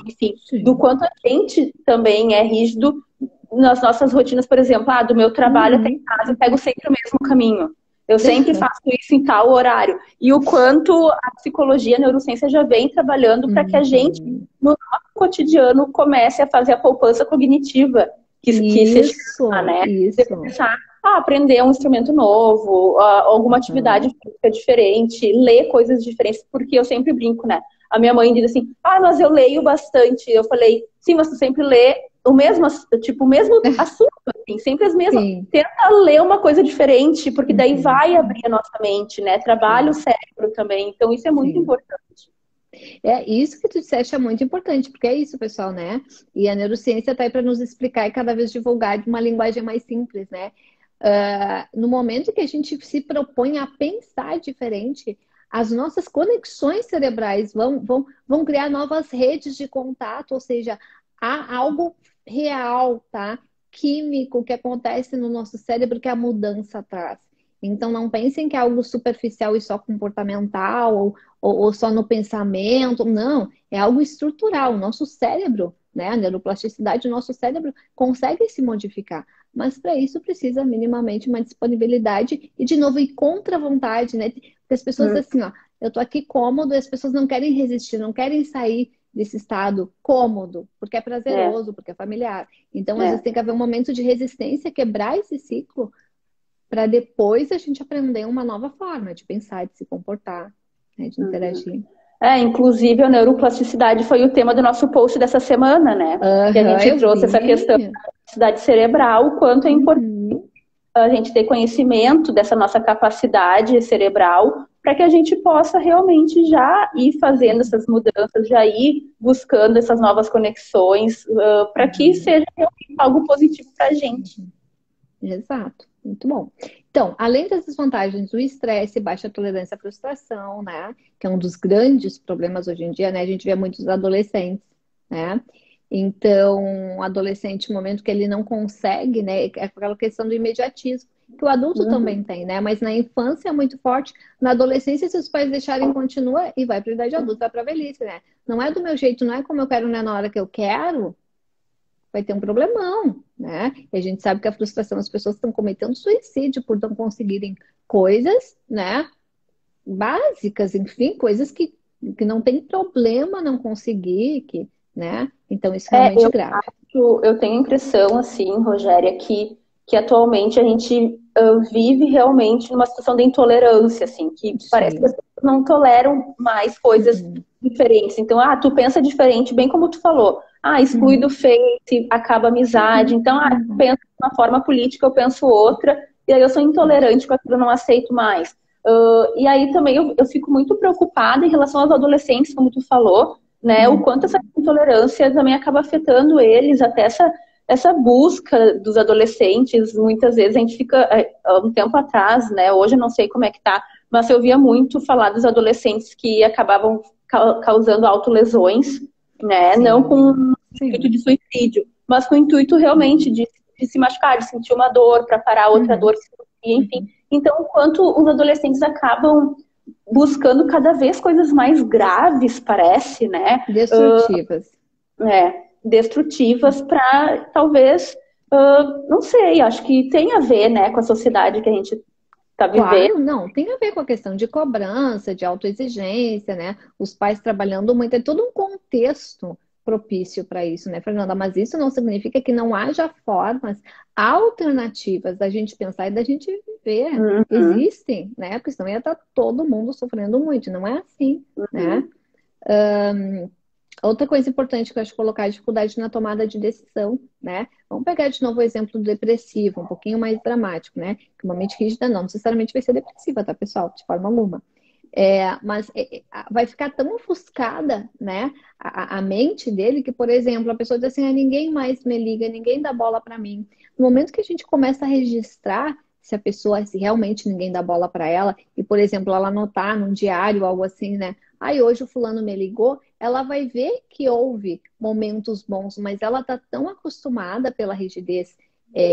enfim, do Sim. quanto a gente também é rígido nas nossas rotinas, por exemplo, do meu trabalho até em casa, eu pego sempre o mesmo caminho. Eu sempre faço isso em tal horário. E o quanto a psicologia, a neurociência já vem trabalhando para que a gente, no nosso cotidiano, comece a fazer a poupança cognitiva, que se chama, né? De começar a aprender um instrumento novo, alguma atividade física diferente, ler coisas diferentes, porque eu sempre brinco, né? A minha mãe diz assim, mas eu leio bastante. Eu falei, sim, mas tu sempre lê o mesmo, tipo, o mesmo assunto, assim, sempre as mesmas. Sim. Tenta ler uma coisa diferente, porque daí vai abrir a nossa mente, né? Trabalha o cérebro também. Então, isso é muito importante. Isso que tu disseste é muito importante, porque é isso, pessoal, né? E a neurociência está aí para nos explicar e cada vez divulgar de uma linguagem mais simples, né? No momento que a gente se propõe a pensar diferente, as nossas conexões cerebrais vão criar novas redes de contato, ou seja, há algo real, tá? Químico que acontece no nosso cérebro que a mudança traz. Então, não pensem que é algo superficial e só comportamental, ou só no pensamento. Não, é algo estrutural. O nosso cérebro, né, a neuroplasticidade do nosso cérebro consegue se modificar. Mas para isso precisa minimamente uma disponibilidade e, de novo, ir contra a vontade, né? Porque as pessoas assim, eu tô aqui cômodo e as pessoas não querem resistir, não querem sair desse estado cômodo, porque é prazeroso, porque é familiar. Então, às vezes tem que haver um momento de resistência, quebrar esse ciclo, para depois a gente aprender uma nova forma de pensar, de se comportar, né, de interagir. Inclusive a neuroplasticidade foi o tema do nosso post dessa semana, né? Que a gente trouxe essa questão da plasticidade cerebral, o quanto é importante a gente ter conhecimento dessa nossa capacidade cerebral para que a gente possa realmente já ir fazendo essas mudanças, já ir buscando essas novas conexões, para que seja realmente algo positivo para a gente. Exato, muito bom. Então, além dessas vantagens, o estresse, baixa tolerância à frustração, né? Que é um dos grandes problemas hoje em dia, né? A gente vê muitos adolescentes, né? Então, o adolescente, no momento que ele não consegue, né? É aquela questão do imediatismo, que o adulto também tem, né? Mas na infância é muito forte, na adolescência, se os pais deixarem, continua e vai para a idade adulta, vai para a velhice, né? Não é do meu jeito, não é como eu quero, não é na hora que eu quero, vai ter um problemão, né? E a gente sabe que a frustração, as pessoas estão cometendo suicídio por não conseguirem coisas, né? Básicas, enfim, coisas que não tem problema não conseguir, né? Então isso é realmente grave. Eu tenho a impressão, assim, Rogéria, que atualmente a gente vive realmente numa situação de intolerância, assim, que parece que as pessoas não toleram mais coisas diferentes. Então, tu pensa diferente, bem como tu falou. Exclui do Face, acaba a amizade. Então, tu pensa de uma forma política, eu penso outra, e aí eu sou intolerante com aquilo, eu não aceito mais. E aí também eu fico muito preocupada em relação aos adolescentes, como tu falou, né? O quanto essa intolerância também acaba afetando eles, até essa busca dos adolescentes. Muitas vezes a gente fica, um tempo atrás, né? Hoje eu não sei como é que tá, mas eu via muito falar dos adolescentes que acabavam causando autolesões, né? Não com o intuito de suicídio, mas com o intuito realmente de se machucar, de sentir uma dor, para parar outra dor, enfim. Então, o quanto os adolescentes acabam buscando cada vez coisas mais graves, parece, né? Destrutivas. Destrutivas para, talvez, não sei, acho que tem a ver, né, com a sociedade que a gente está vivendo. Claro, não, tem a ver com a questão de cobrança, de autoexigência, né? Os pais trabalhando muito, é todo um contexto propício para isso, né, Fernanda? Mas isso não significa que não haja formas alternativas da gente pensar e da gente viver. Existem, né? Porque senão ia estar todo mundo sofrendo muito, não é assim, né? Outra coisa importante que eu acho colocar é a dificuldade na tomada de decisão, né? Vamos pegar de novo o exemplo do depressivo, um pouquinho mais dramático, né? Que uma mente rígida não necessariamente vai ser depressiva, tá, pessoal? De forma alguma. Mas vai ficar tão ofuscada, né, a mente dele que, por exemplo, a pessoa diz assim, ninguém mais me liga, ninguém dá bola para mim. No momento que a gente começa a registrar se a pessoa, se realmente ninguém dá bola para ela, e, por exemplo, ela anotar num diário, algo assim, né, hoje o fulano me ligou, ela vai ver que houve momentos bons, mas ela tá tão acostumada pela rigidez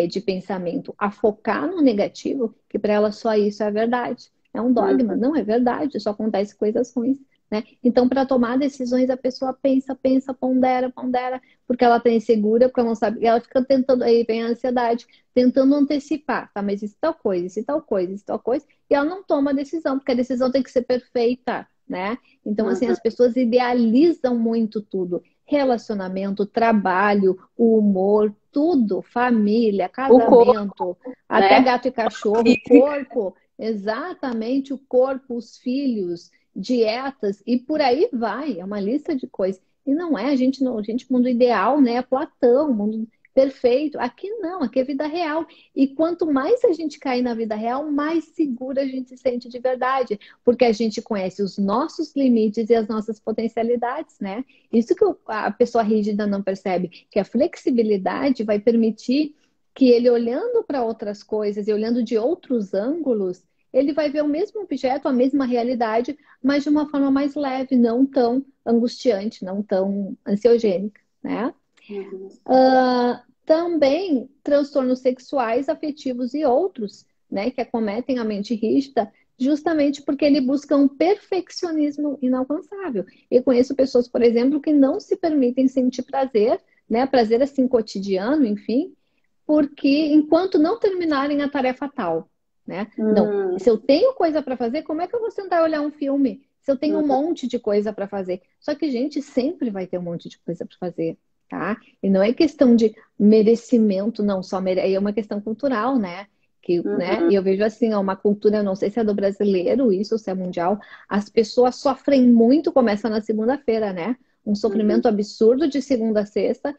de pensamento a focar no negativo, que para ela só isso é a verdade. É um dogma, não é verdade, só acontece coisas ruins, né? Então, para tomar decisões, a pessoa pensa, pensa, pondera, pondera, porque ela está insegura, porque ela não sabe, ela fica tentando, aí vem a ansiedade, tentando antecipar, tá? Mas isso tal coisa, isso tal coisa, isso tal coisa, e ela não toma a decisão, porque a decisão tem que ser perfeita, né? Então, assim, as pessoas idealizam muito tudo. Relacionamento, trabalho, o humor, tudo, família, O corpo, casamento, até né? gato e cachorro, o corpo, exatamente o corpo, os filhos, dietas e por aí vai, é uma lista de coisas. E não é, a gente não, a gente, mundo ideal, né? Platão, mundo perfeito. Aqui não, aqui é vida real. E quanto mais a gente cair na vida real, mais segura a gente se sente de verdade, porque a gente conhece os nossos limites e as nossas potencialidades, né? Isso que a pessoa rígida não percebe, que a flexibilidade vai permitir que ele, olhando para outras coisas e olhando de outros ângulos, ele vai ver o mesmo objeto, a mesma realidade, mas de uma forma mais leve, não tão angustiante, não tão ansiogênica, né? Também transtornos sexuais, afetivos e outros, né, que acometem a mente rígida, justamente porque ele busca um perfeccionismo inalcançável. Eu conheço pessoas, por exemplo, que não se permitem sentir prazer, né, prazer assim cotidiano, enfim, porque enquanto não terminarem a tarefa tal, né? Não, se eu tenho coisa para fazer, como é que eu vou sentar e olhar um filme? Se eu tenho um monte de coisa para fazer. Só que, gente, sempre vai ter um monte de coisa para fazer, tá? E não é questão de merecimento, não, só é uma questão cultural, né? Que, né? E eu vejo assim, ó, uma cultura, não sei se é do brasileiro isso, ou se é mundial, as pessoas sofrem muito, começa na segunda-feira, né? Um sofrimento absurdo de segunda a sexta,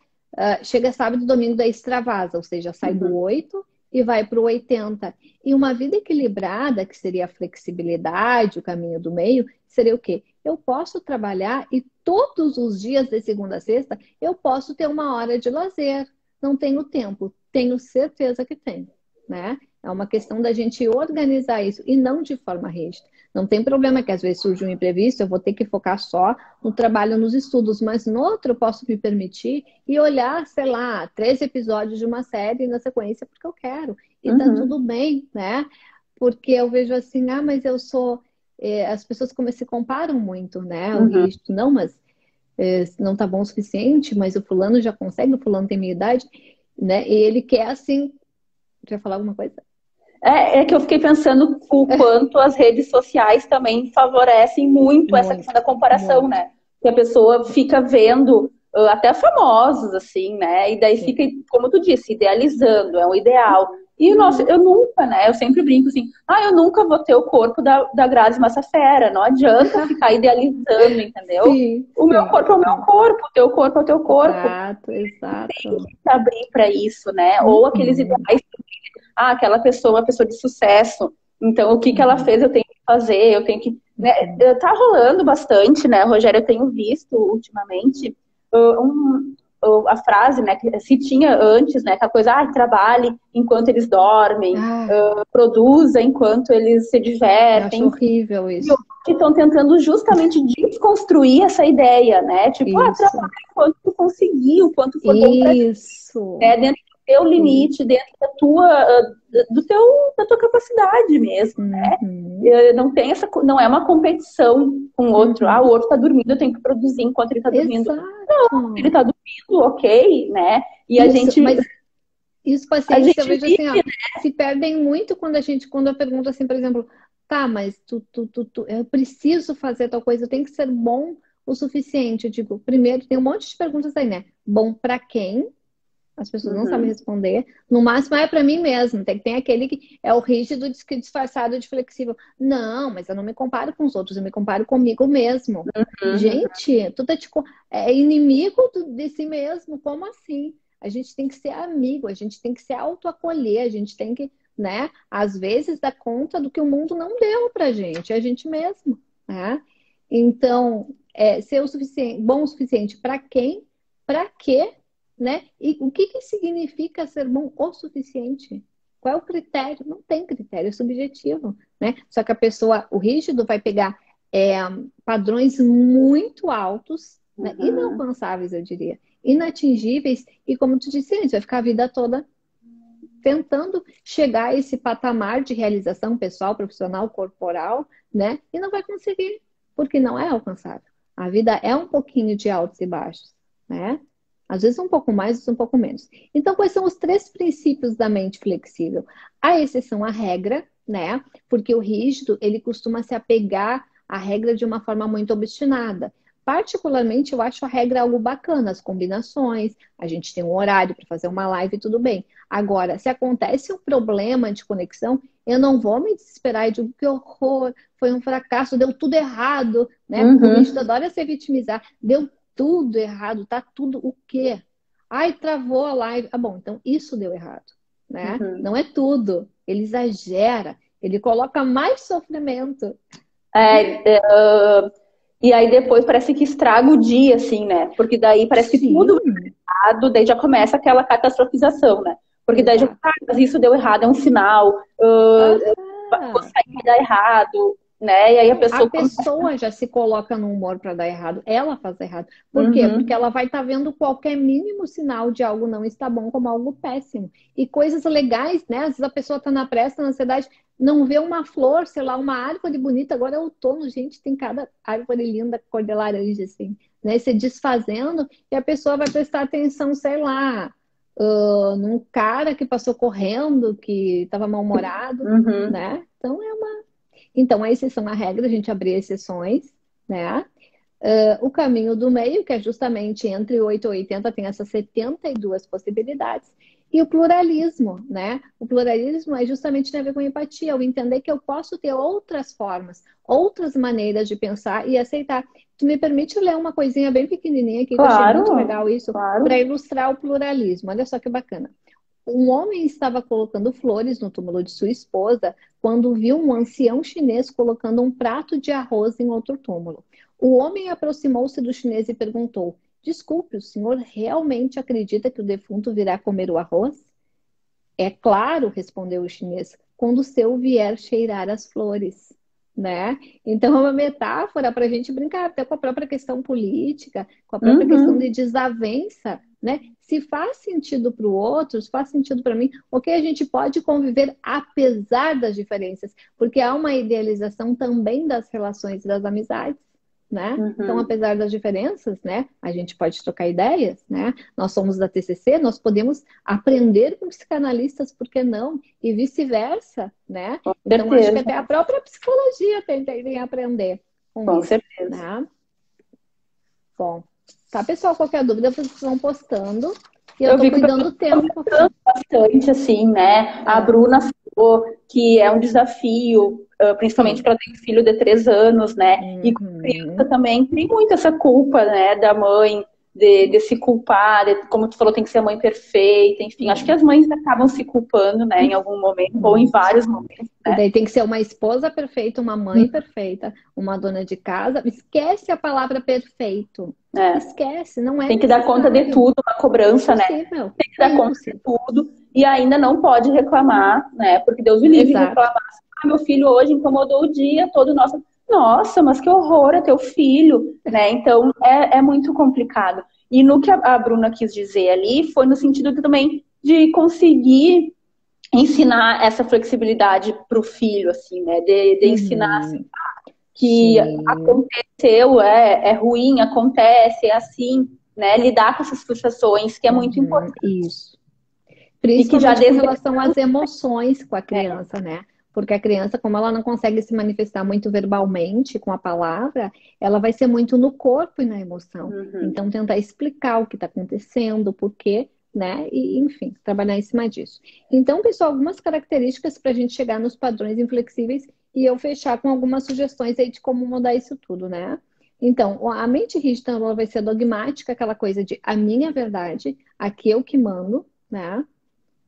chega sábado e domingo, daí extravasa, ou seja, sai do 8 e vai para o 80. E uma vida equilibrada, que seria a flexibilidade, o caminho do meio, seria o quê? Eu posso trabalhar e todos os dias, de segunda a sexta, eu posso ter uma hora de lazer. Não tenho tempo, tenho certeza que tenho, né? É uma questão da gente organizar isso e não de forma rígida. Não tem problema que às vezes surge um imprevisto, eu vou ter que focar só no trabalho, nos estudos, mas no outro eu posso me permitir e olhar, sei lá, 3 episódios de uma série na sequência porque eu quero. E tá tudo bem, né? Porque eu vejo assim, ah, mas eu sou. As pessoas como se comparam muito, né? O rígido, não, mas não tá bom o suficiente, mas o fulano já consegue, o fulano tem minha idade, né? E ele quer assim. Quer falar alguma coisa? É que eu fiquei pensando o quanto as redes sociais também favorecem muito essa questão da comparação, né? Que a pessoa fica vendo até famosos, assim, né? E daí fica, como tu disse, idealizando, é um ideal. E, nossa, eu nunca, né? Eu sempre brinco assim, eu nunca vou ter o corpo da Grazi Massafera. Não adianta ficar idealizando, entendeu? Meu corpo é o meu corpo, o teu corpo é o teu corpo. Exato, exato. Tem que se abrir para isso, né? Ou aqueles ideais, aquela pessoa, uma pessoa de sucesso. Então, o que ela fez, eu tenho que fazer, eu tenho que... Né? Tá rolando bastante, né, Rogério? Eu tenho visto ultimamente a frase, né, que se tinha antes, né, aquela coisa, trabalhe enquanto eles dormem, produza enquanto eles se divertem. Eu acho horrível isso. Que estão tentando justamente desconstruir essa ideia, né? Tipo, trabalhe enquanto tu conseguir, o quanto for bom pra ti. Dentro do teu limite, dentro da tua capacidade mesmo, né? Não tem não é uma competição com o outro. O outro tá dormindo, eu tenho que produzir enquanto ele tá dormindo. Não, ele tá dormindo, ok, né? E a gente... Mas isso, pacientes, eu vejo assim, ó, se perdem muito quando eu pergunto assim, por exemplo, tá, mas eu preciso fazer tal coisa, eu tenho que ser bom o suficiente. Eu digo, primeiro, tem um monte de perguntas aí, né? Bom pra quem? As pessoas não sabem responder. No máximo é para mim mesmo. Tem aquele que é o rígido disfarçado de flexível. Não, mas eu não me comparo com os outros, eu me comparo comigo mesmo. Gente, é inimigo de si mesmo. Como assim? A gente tem que ser amigo, a gente tem que se autoacolher, a gente tem que, né, às vezes dar conta do que o mundo não deu pra gente, é a gente mesmo, né? Então, ser bom o suficiente para quem? Para quê? Né? E o que significa ser bom o suficiente? Qual é o critério? Não tem critério, é subjetivo, né? Só que o rígido vai pegar padrões muito altos, né? Inalcançáveis, eu diria, inatingíveis, e como tu disse antes, vai ficar a vida toda tentando chegar a esse patamar de realização pessoal, profissional, corporal, né? E não vai conseguir, porque não é alcançável. A vida é um pouquinho de altos e baixos, né? Às vezes um pouco mais, às vezes um pouco menos. Então, quais são os 3 princípios da mente flexível? A exceção à regra, né? Porque o rígido, ele costuma se apegar à regra de uma forma muito obstinada. Particularmente, eu acho a regra algo bacana, as combinações, a gente tem um horário para fazer uma live, tudo bem. Agora, se acontece um problema de conexão, eu não vou me desesperar e digo que horror, foi um fracasso, deu tudo errado, né? Porque o rígido adora se vitimizar, deu tudo errado, tá tudo o quê? Ai, travou a live. Ah, bom, então isso deu errado, né? Não é tudo. Ele exagera, ele coloca mais sofrimento. E aí depois parece que estraga o dia, assim, né? Porque daí parece que tudo deu errado, daí já começa aquela catastrofização, né? Porque daí já, mas isso deu errado, é um sinal, vou sair vai dar errado, né? E aí a pessoa já se coloca no humor para dar errado, ela faz errado. Por quê? Porque ela vai estar vendo qualquer mínimo sinal de algo não está bom como algo péssimo. E coisas legais, né? Às vezes a pessoa está na pressa, na ansiedade, não vê uma flor, sei lá, uma árvore bonita. Agora é outono, gente, tem cada árvore linda, cor de laranja, assim, né? Se desfazendo, e a pessoa vai prestar atenção, sei lá, num cara que passou correndo, que estava mal-humorado, né? Então, a exceção à regra, a gente abrir exceções, né? O caminho do meio, que é justamente entre 8 e 80, tem essas 72 possibilidades. E o pluralismo, né? O pluralismo é justamente tem a ver com empatia, o entender que eu posso ter outras formas, outras maneiras de pensar e aceitar. Tu me permite ler uma coisinha bem pequenininha aqui, que eu achei muito legal isso, para ilustrar o pluralismo. Olha só que bacana. Um homem estava colocando flores no túmulo de sua esposa quando viu um ancião chinês colocando um prato de arroz em outro túmulo. O homem aproximou-se do chinês e perguntou: desculpe, o senhor realmente acredita que o defunto virá comer o arroz? É claro, respondeu o chinês, quando o seu vier cheirar as flores. Né? Então é uma metáfora para a gente brincar até com a própria questão política, com a própria questão de desavença, né? Se faz sentido para o outro, se faz sentido para mim, ok, a gente pode conviver apesar das diferenças, porque há uma idealização também das relações e das amizades, né? Então, apesar das diferenças, né, a gente pode trocar ideias, né? Nós somos da TCC, nós podemos aprender com psicanalistas, por que não? E vice-versa, né? Então, acho que até a própria psicologia tem a aprender com isso, certeza. Né? Bom, tá, pessoal? Qualquer dúvida, vocês vão postando. E eu tô cuidando do tempo. Bastante, assim, né? A Bruna falou que é um desafio, principalmente para ter um filho de 3 anos, né? E com criança também tem muito essa culpa, né? Da mãe, de se culpar, como tu falou, tem que ser a mãe perfeita, enfim. Acho que as mães acabam se culpando, né? Em algum momento, ou em vários momentos. Né? E daí tem que ser uma esposa perfeita, uma mãe perfeita, uma dona de casa. Esquece a palavra perfeito. Esquece, não é. Tem que dar conta de tudo, uma cobrança, né? Tem que dar conta de tudo. E ainda não pode reclamar, né? Porque Deus o livre de reclamar. Meu filho hoje incomodou o dia todo. Nossa, mas que horror, é teu filho, né? Então, é muito complicado. E no que a Bruna quis dizer ali, foi no sentido também de conseguir ensinar essa flexibilidade para o filho, assim, né? De ensinar assim, que aconteceu, é ruim, acontece, é assim, né? Lidar com essas frustrações, que é muito importante. Isso. Principalmente em relação às emoções com a criança, né? Porque a criança, como ela não consegue se manifestar muito verbalmente com a palavra, ela vai ser muito no corpo e na emoção. Então, tentar explicar o que está acontecendo, o porquê, né? E, enfim, trabalhar em cima disso. Então, pessoal, algumas características para a gente chegar nos padrões inflexíveis e eu fechar com algumas sugestões aí de como mudar isso tudo, né? Então, a mente rígida ela vai ser dogmática, aquela coisa de a minha verdade, aqui eu que mando, né?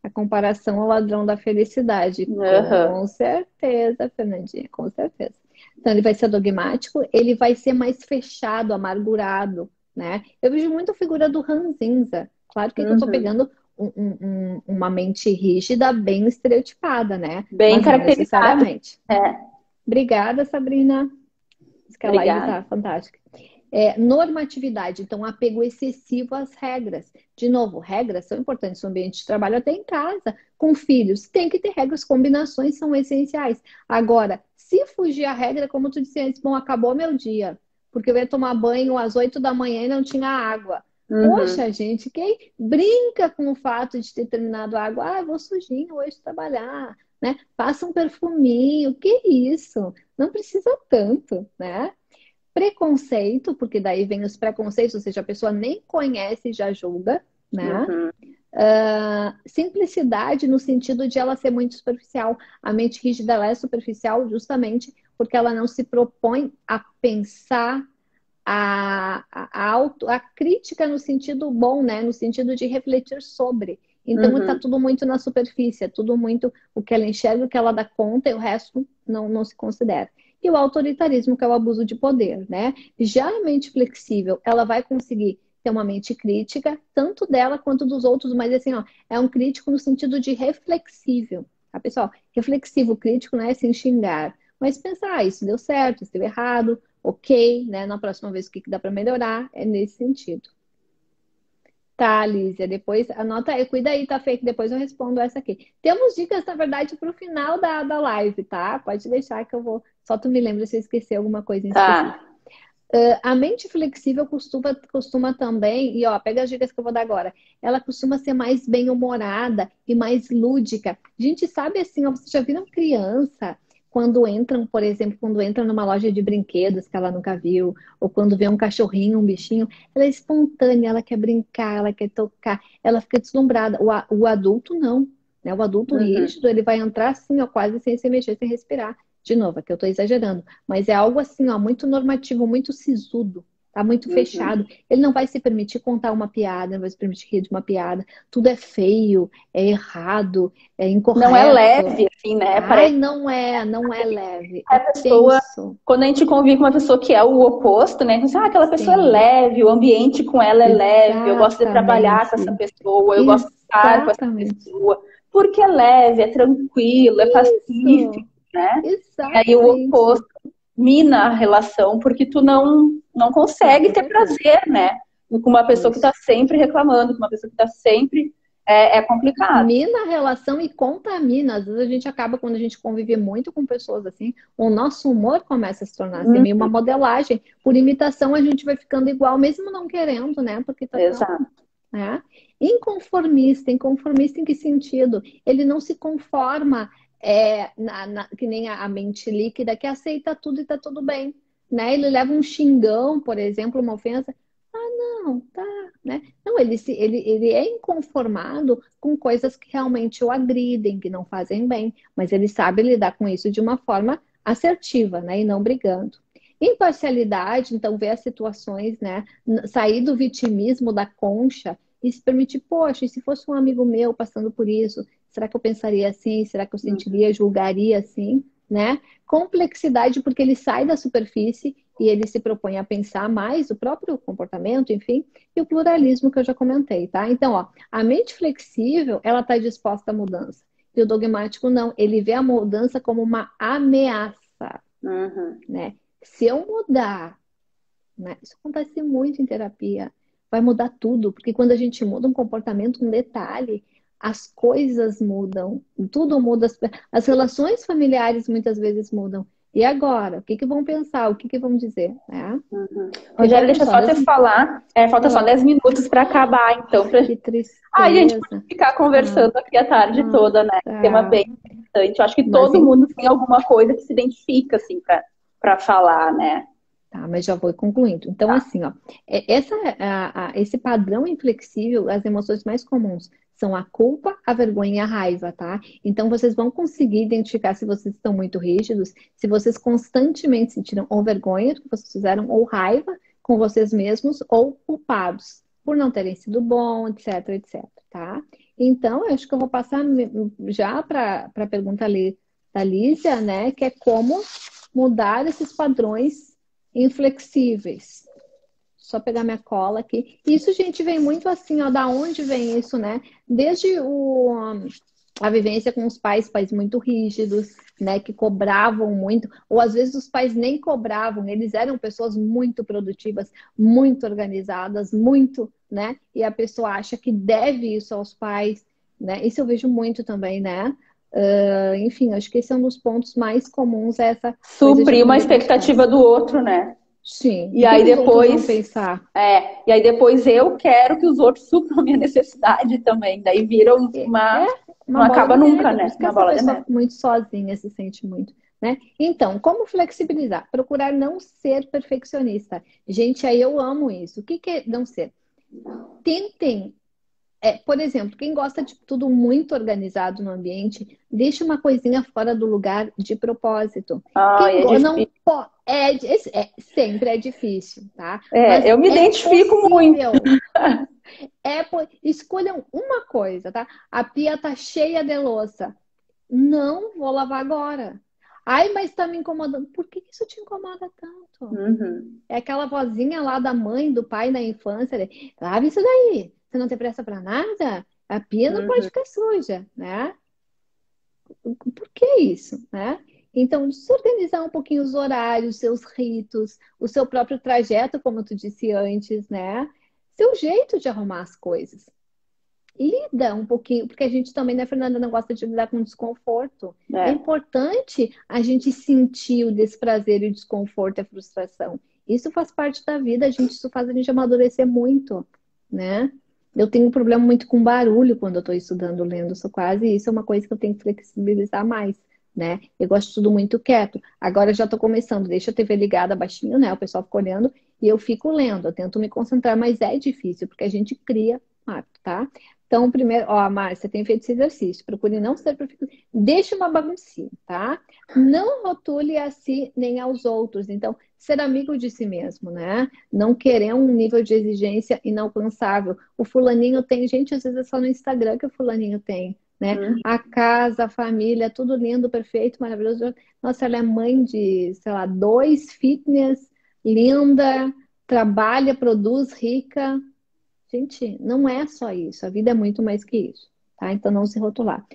A comparação ao ladrão da felicidade. Com certeza, Fernandinha, com certeza. Então, ele vai ser dogmático, ele vai ser mais fechado, amargurado, né? Eu vejo muito a figura do ranzinza. Claro que eu tô pegando uma mente rígida, bem estereotipada, né? Bem caracterizada. Obrigada, Sabrina. Diz que a live tá fantástica. Normatividade, então apego excessivo às regras. De novo, regras são importantes no ambiente de trabalho, até em casa, com filhos. Tem que ter regras, combinações são essenciais. Agora, se fugir a regra, como tu disse antes, bom, acabou meu dia, porque eu ia tomar banho às 8 da manhã e não tinha água. Poxa, gente, quem brinca com o fato de ter terminado a água? Ah, eu vou sujinho hoje trabalhar, né? Passa um perfuminho, que isso? Não precisa tanto, né? Preconceito, porque daí vem os preconceitos, ou seja, a pessoa nem conhece e já julga, né? Simplicidade no sentido de ela ser muito superficial. A mente rígida, ela é superficial justamente porque ela não se propõe a pensar a crítica no sentido bom, né? No sentido de refletir sobre. Então está tudo muito na superfície, é tudo muito o que ela enxerga, o que ela dá conta e o resto não se considera. E o autoritarismo, que é o abuso de poder, né? Já a mente flexível, ela vai conseguir ter uma mente crítica, tanto dela quanto dos outros, mas assim, ó, é um crítico no sentido de reflexível. Tá, pessoal? Reflexivo crítico não é sem xingar, mas pensar, isso deu certo, isso deu errado, ok, né? Na próxima vez o que dá para melhorar, é nesse sentido. Tá, Lízia, depois anota aí, cuida aí, tá, Fê, que depois eu respondo essa aqui. Temos dicas, na verdade, para o final da live, tá? Pode deixar que eu vou. Só tu me lembra se eu esquecer alguma coisa em específico. A mente flexível costuma também, e ó, pega as dicas que eu vou dar agora, ela costuma ser mais bem-humorada e mais lúdica. A gente sabe assim, ó, vocês já viram criança quando entram, por exemplo, quando entram numa loja de brinquedos que ela nunca viu, ou quando vê um cachorrinho, um bichinho, ela é espontânea, ela quer brincar, ela quer tocar, ela fica deslumbrada. O adulto não, né? O adulto rígido, ele vai entrar assim, ó, quase sem se mexer, sem respirar. De novo, aqui eu estou exagerando, mas é algo assim, ó, muito normativo, muito sisudo, tá? Muito fechado. Ele não vai se permitir contar uma piada, não vai se permitir rir de uma piada. Tudo é feio, é errado, é incorreto. Não é leve, assim, né? Ai, não é leve. A É pessoa, tenso. quando a gente convive com uma pessoa que é o oposto, né? Você, aquela pessoa é Sim. leve, o ambiente com ela é leve, eu gosto de trabalhar com essa Exatamente. pessoa, eu gosto de estar com essa pessoa, porque é leve, é tranquilo, é pacífico, né? E aí o Exatamente. oposto mina a relação, porque tu não consegue ter prazer, né? Com uma pessoa que está sempre reclamando, com uma pessoa que está sempre... É complicado. Mina a relação e contamina. Às vezes a gente acaba, quando a gente convive muito com pessoas assim, o nosso humor começa a se tornar assim, meio uma modelagem. Por imitação a gente vai ficando igual, mesmo não querendo, né? Porque tá Exato. né? Inconformista em que sentido? Ele não se conforma que nem a mente líquida, que aceita tudo e tá tudo bem, né? Ele leva um xingão, por exemplo, uma ofensa. Não, tá, né? Não, ele é inconformado com coisas que realmente o agridem, que não fazem bem, mas ele sabe lidar com isso de uma forma assertiva, né? E não brigando. Imparcialidade, então, ver as situações, né? Sair do vitimismo da concha e se permitir, poxa, e se fosse um amigo meu passando por isso, será que eu pensaria assim? Será que eu sentiria, julgaria assim, né? Complexidade, porque ele sai da superfície e ele se propõe a pensar mais o próprio comportamento, enfim, e o pluralismo que eu já comentei, tá? Então, ó, a mente flexível, ela está disposta à mudança. E o dogmático não, ele vê a mudança como uma ameaça, né? Se eu mudar, né? Isso acontece muito em terapia, vai mudar tudo, porque quando a gente muda um comportamento, um detalhe, as coisas mudam, tudo muda, as relações familiares muitas vezes mudam. E agora? O que vão pensar? O que vão dizer? Né? Rogério, deixa só te falar. Falta só 10 minutos para acabar, então. Que tristeza. A gente pode ficar conversando aqui a tarde toda, né? Tema bem interessante. Eu acho que todo mundo tem alguma coisa que se identifica, assim, para falar, né? Tá, mas já vou concluindo. Então, assim, ó, esse padrão inflexível, as emoções mais comuns são a culpa, a vergonha e a raiva, tá? Então, vocês vão conseguir identificar se vocês estão muito rígidos, se vocês constantemente sentiram ou vergonha do que vocês fizeram, ou raiva com vocês mesmos, ou culpados por não terem sido bom, etc, etc, tá? Então, eu acho que eu vou passar já para a pergunta ali da Lízia, né? Que é como mudar esses padrões inflexíveis. Só pegar minha cola aqui. Isso, gente, vem muito assim, ó, da onde vem isso, né? Desde a vivência com os pais muito rígidos, né, que cobravam muito, ou às vezes os pais nem cobravam, eles eram pessoas muito produtivas, muito organizadas, muito, né, e a pessoa acha que deve isso aos pais, né, isso eu vejo muito também, né, enfim, acho que esse é um dos pontos mais comuns, essa coisa de Suprir uma aprender com os expectativa pais. do outro, né? Sim, E o que aí que os outros vão depois, pensar? e aí depois eu quero que os outros supram a minha necessidade também. Daí vira É uma, uma não bola acaba de nunca, neve, por né? isso que Uma essa bola de pessoa neve. fica muito sozinha, se sente muito, né? Então, como flexibilizar? Procurar não ser perfeccionista. Gente, aí eu amo isso. O que que é não ser? Tentem, por exemplo, quem gosta de tudo muito organizado no ambiente, deixa uma coisinha fora do lugar de propósito. Ai, Quem é não difícil. pode, sempre é difícil, tá? Mas Eu me é identifico muito. possível. Escolham uma coisa, tá? A pia tá cheia de louça. Não vou lavar agora. Ai, mas tá me incomodando. Por que isso te incomoda tanto? Uhum, É aquela vozinha lá da mãe, do pai na infância. Lava isso daí. Você não tem pressa pra nada? A pia não pode uhum. ficar suja, né? Por que isso, né? Então, se organizar um pouquinho os horários, seus ritos, o seu próprio trajeto, como tu disse antes, né? Seu jeito de arrumar as coisas. Lida um pouquinho, porque a gente também, né, Fernanda, não gosta de lidar com desconforto. É É. importante a gente sentir o desprazer e o desconforto e a frustração. Isso faz parte da vida, isso faz a gente amadurecer muito, né? Eu tenho um problema muito com barulho quando eu estou estudando, lendo, sou quase isso é uma coisa que eu tenho que flexibilizar mais, né? Eu gosto de tudo muito quieto. Agora eu já estou começando, deixa a TV ligada baixinho, né? O pessoal fica olhando e eu fico lendo, eu tento me concentrar, mas é difícil, porque a gente cria hábito, tá? Então, primeiro, ó, Márcia, tem feito esse exercício. Procure não ser perfeccionista. Deixe uma baguncinha, tá? Não rotule a si nem aos outros. Então, ser amigo de si mesmo, né? Não querer um nível de exigência inalcançável. O fulaninho tem, gente, às vezes é só no Instagram que o fulaninho tem, né? Uhum. A casa, a família, tudo lindo, perfeito, maravilhoso. Nossa, ela é mãe de, sei lá, 2 fitness, linda, trabalha, produz, rica. Gente, não é só isso. A vida é muito mais que isso, tá? Então não se rotular.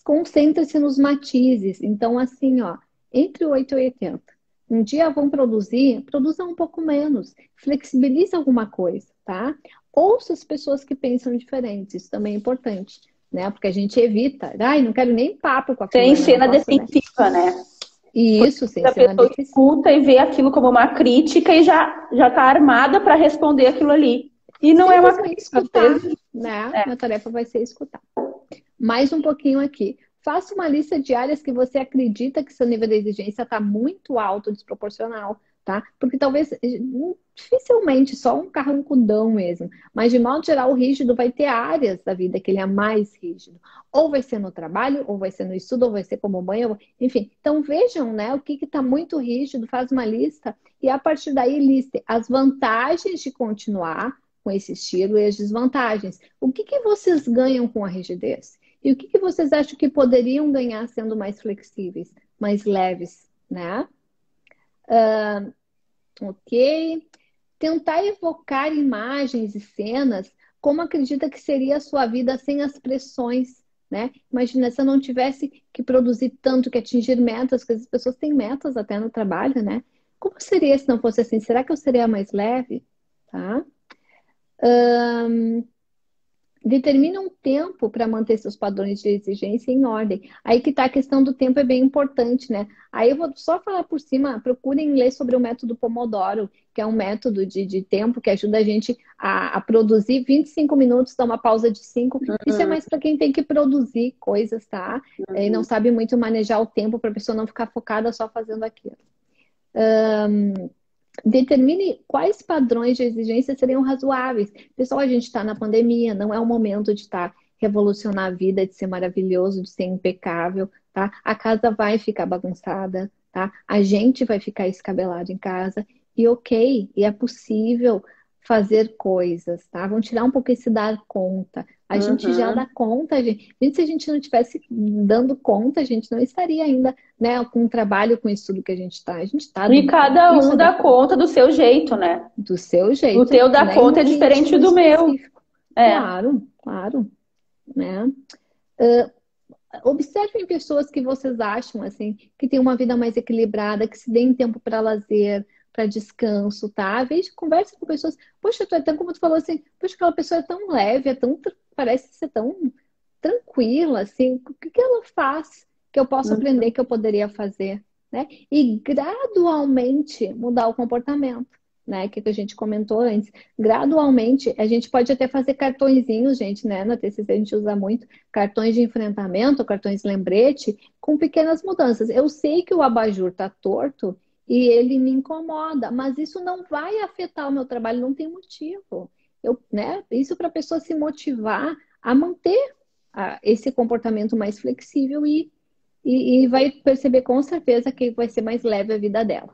Concentre-se nos matizes. Então, assim, ó, entre 8 e 80. Um dia vão produzam um pouco menos. Flexibilize alguma coisa, tá? Ouça as pessoas que pensam diferente. Isso também é importante, né? Porque a gente evita. Ai, não quero nem papo com a Sem fulana, não cena posso, né? defensiva, né? E isso, sem A cena pessoa defensiva. escuta e vê aquilo como uma crítica e já tá armada para responder aquilo ali. E não é uma Simplesmente crítica, às escutar, vezes. né? É. Minha tarefa vai ser escutar. Mais um pouquinho aqui. Faça uma lista de áreas que você acredita que seu nível de exigência está muito alto, desproporcional, tá? Porque talvez, dificilmente, só um carrancudão mesmo. Mas, de modo geral, o rígido vai ter áreas da vida que ele é mais rígido. Ou vai ser no trabalho, ou vai ser no estudo, ou vai ser como mãe, enfim. Então, vejam, né, o que está muito rígido, faz uma lista e, a partir daí, liste as vantagens de continuar com esse estilo e as desvantagens. O que vocês ganham com a rigidez? E o que vocês acham que poderiam ganhar sendo mais flexíveis, mais leves, né? Ok. Tentar evocar imagens e cenas como acredita que seria a sua vida sem as pressões, né? Imagina se eu não tivesse que produzir tanto, que atingir metas, porque as pessoas têm metas até no trabalho, né? Como seria se não fosse assim? Será que eu seria mais leve? Tá? Determina um tempo para manter seus padrões de exigência em ordem. Aí que está a questão do tempo, é bem importante, né? Aí eu vou só falar por cima, procurem ler sobre o método Pomodoro, que é um método de tempo que ajuda a gente a produzir 25 minutos, dar uma pausa de 5. Isso é mais para quem tem que produzir coisas, tá? E não sabe muito manejar o tempo para a pessoa não ficar focada só fazendo aquilo. Determine quais padrões de exigência seriam razoáveis. Pessoal, a gente está na pandemia, não é o momento de estar revolucionar a vida, de ser maravilhoso, de ser impecável, tá? A casa vai ficar bagunçada, tá? A gente vai ficar escabelado em casa. E ok, e é possível fazer coisas, tá? Vamos tirar um pouco esse dar conta. A gente já dá conta, gente. Se a gente não estivesse dando conta, a gente não estaria ainda, né, com o trabalho, com o estudo que a gente está. A gente está E dando conta. cada Isso um é dá dar conta. conta do seu jeito, né? Do seu O jeito, teu dá né? E conta num é diferente ritmo do meu. específico. É. Claro, claro, né? observem pessoas que vocês acham, assim, que têm uma vida mais equilibrada, que se deem tempo para lazer, para descanso, tá? Veja, conversa com pessoas. Poxa, tu é tão, como tu falou assim, poxa, aquela pessoa é tão leve, parece ser tão tranquila, assim, o que que ela faz que eu posso aprender, que eu poderia fazer, né? E gradualmente mudar o comportamento, né? Que a gente comentou antes. Gradualmente, a gente pode até fazer cartõezinhos, gente, né? Na TCC a gente usa muito cartões de enfrentamento, cartões lembrete, com pequenas mudanças. Eu sei que o abajur tá torto e ele me incomoda, mas isso não vai afetar o meu trabalho, não tem motivo. Né? Isso para a pessoa se motivar a manter esse comportamento mais flexível e vai perceber com certeza que vai ser mais leve a vida dela.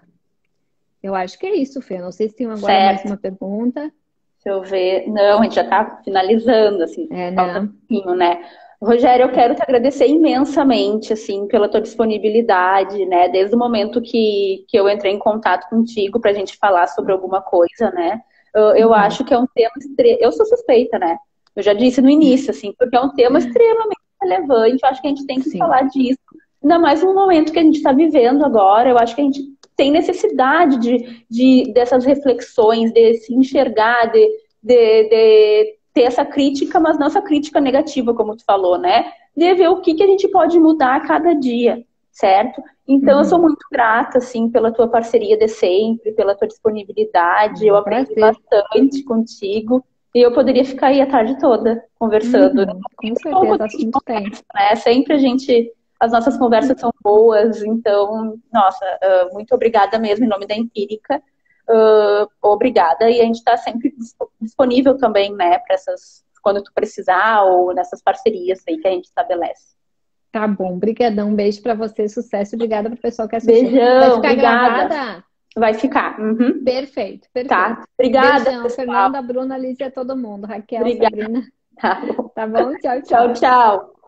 Eu acho que é isso, Fê. Não sei se tem agora mais uma pergunta. Deixa eu ver. Não, a gente já está finalizando, assim, falta um pouquinho, né? Rogério, eu quero te agradecer imensamente, assim, pela tua disponibilidade, né? Desde o momento que eu entrei em contato contigo para a gente falar sobre alguma coisa, né? Eu acho que é um tema... Eu sou suspeita, né? Eu já disse no início, assim, porque é um tema extremamente relevante. Eu acho que a gente tem que falar disso. Ainda mais no momento que a gente está vivendo agora. Eu acho que a gente tem necessidade dessas reflexões, de se enxergar, de ter essa crítica, mas não essa crítica negativa, como tu falou, né? De ver o que a gente pode mudar a cada dia, certo? Então, eu sou muito grata, assim, pela tua parceria de sempre, pela tua disponibilidade. Eu aprendi bastante contigo. E eu poderia ficar aí a tarde toda conversando. Com certeza, assunto tem. Né? Sempre as nossas conversas são boas, então, nossa, muito obrigada mesmo em nome da Empírica. Obrigada, e a gente está sempre disponível também, né, para quando tu precisar, ou nessas parcerias aí que a gente estabelece. Tá bom, brigadão, um beijo para você, sucesso, obrigada pro pessoal que assistiu. Beijão, vai ficar obrigada. Gravada? Vai ficar. Perfeito. Tá, obrigada, beijão, pessoal. Fernanda, Bruna, Lígia, todo mundo, Raquel, obrigada. Sabrina. Tá bom. Tá bom? Tchau, Tchau, tchau.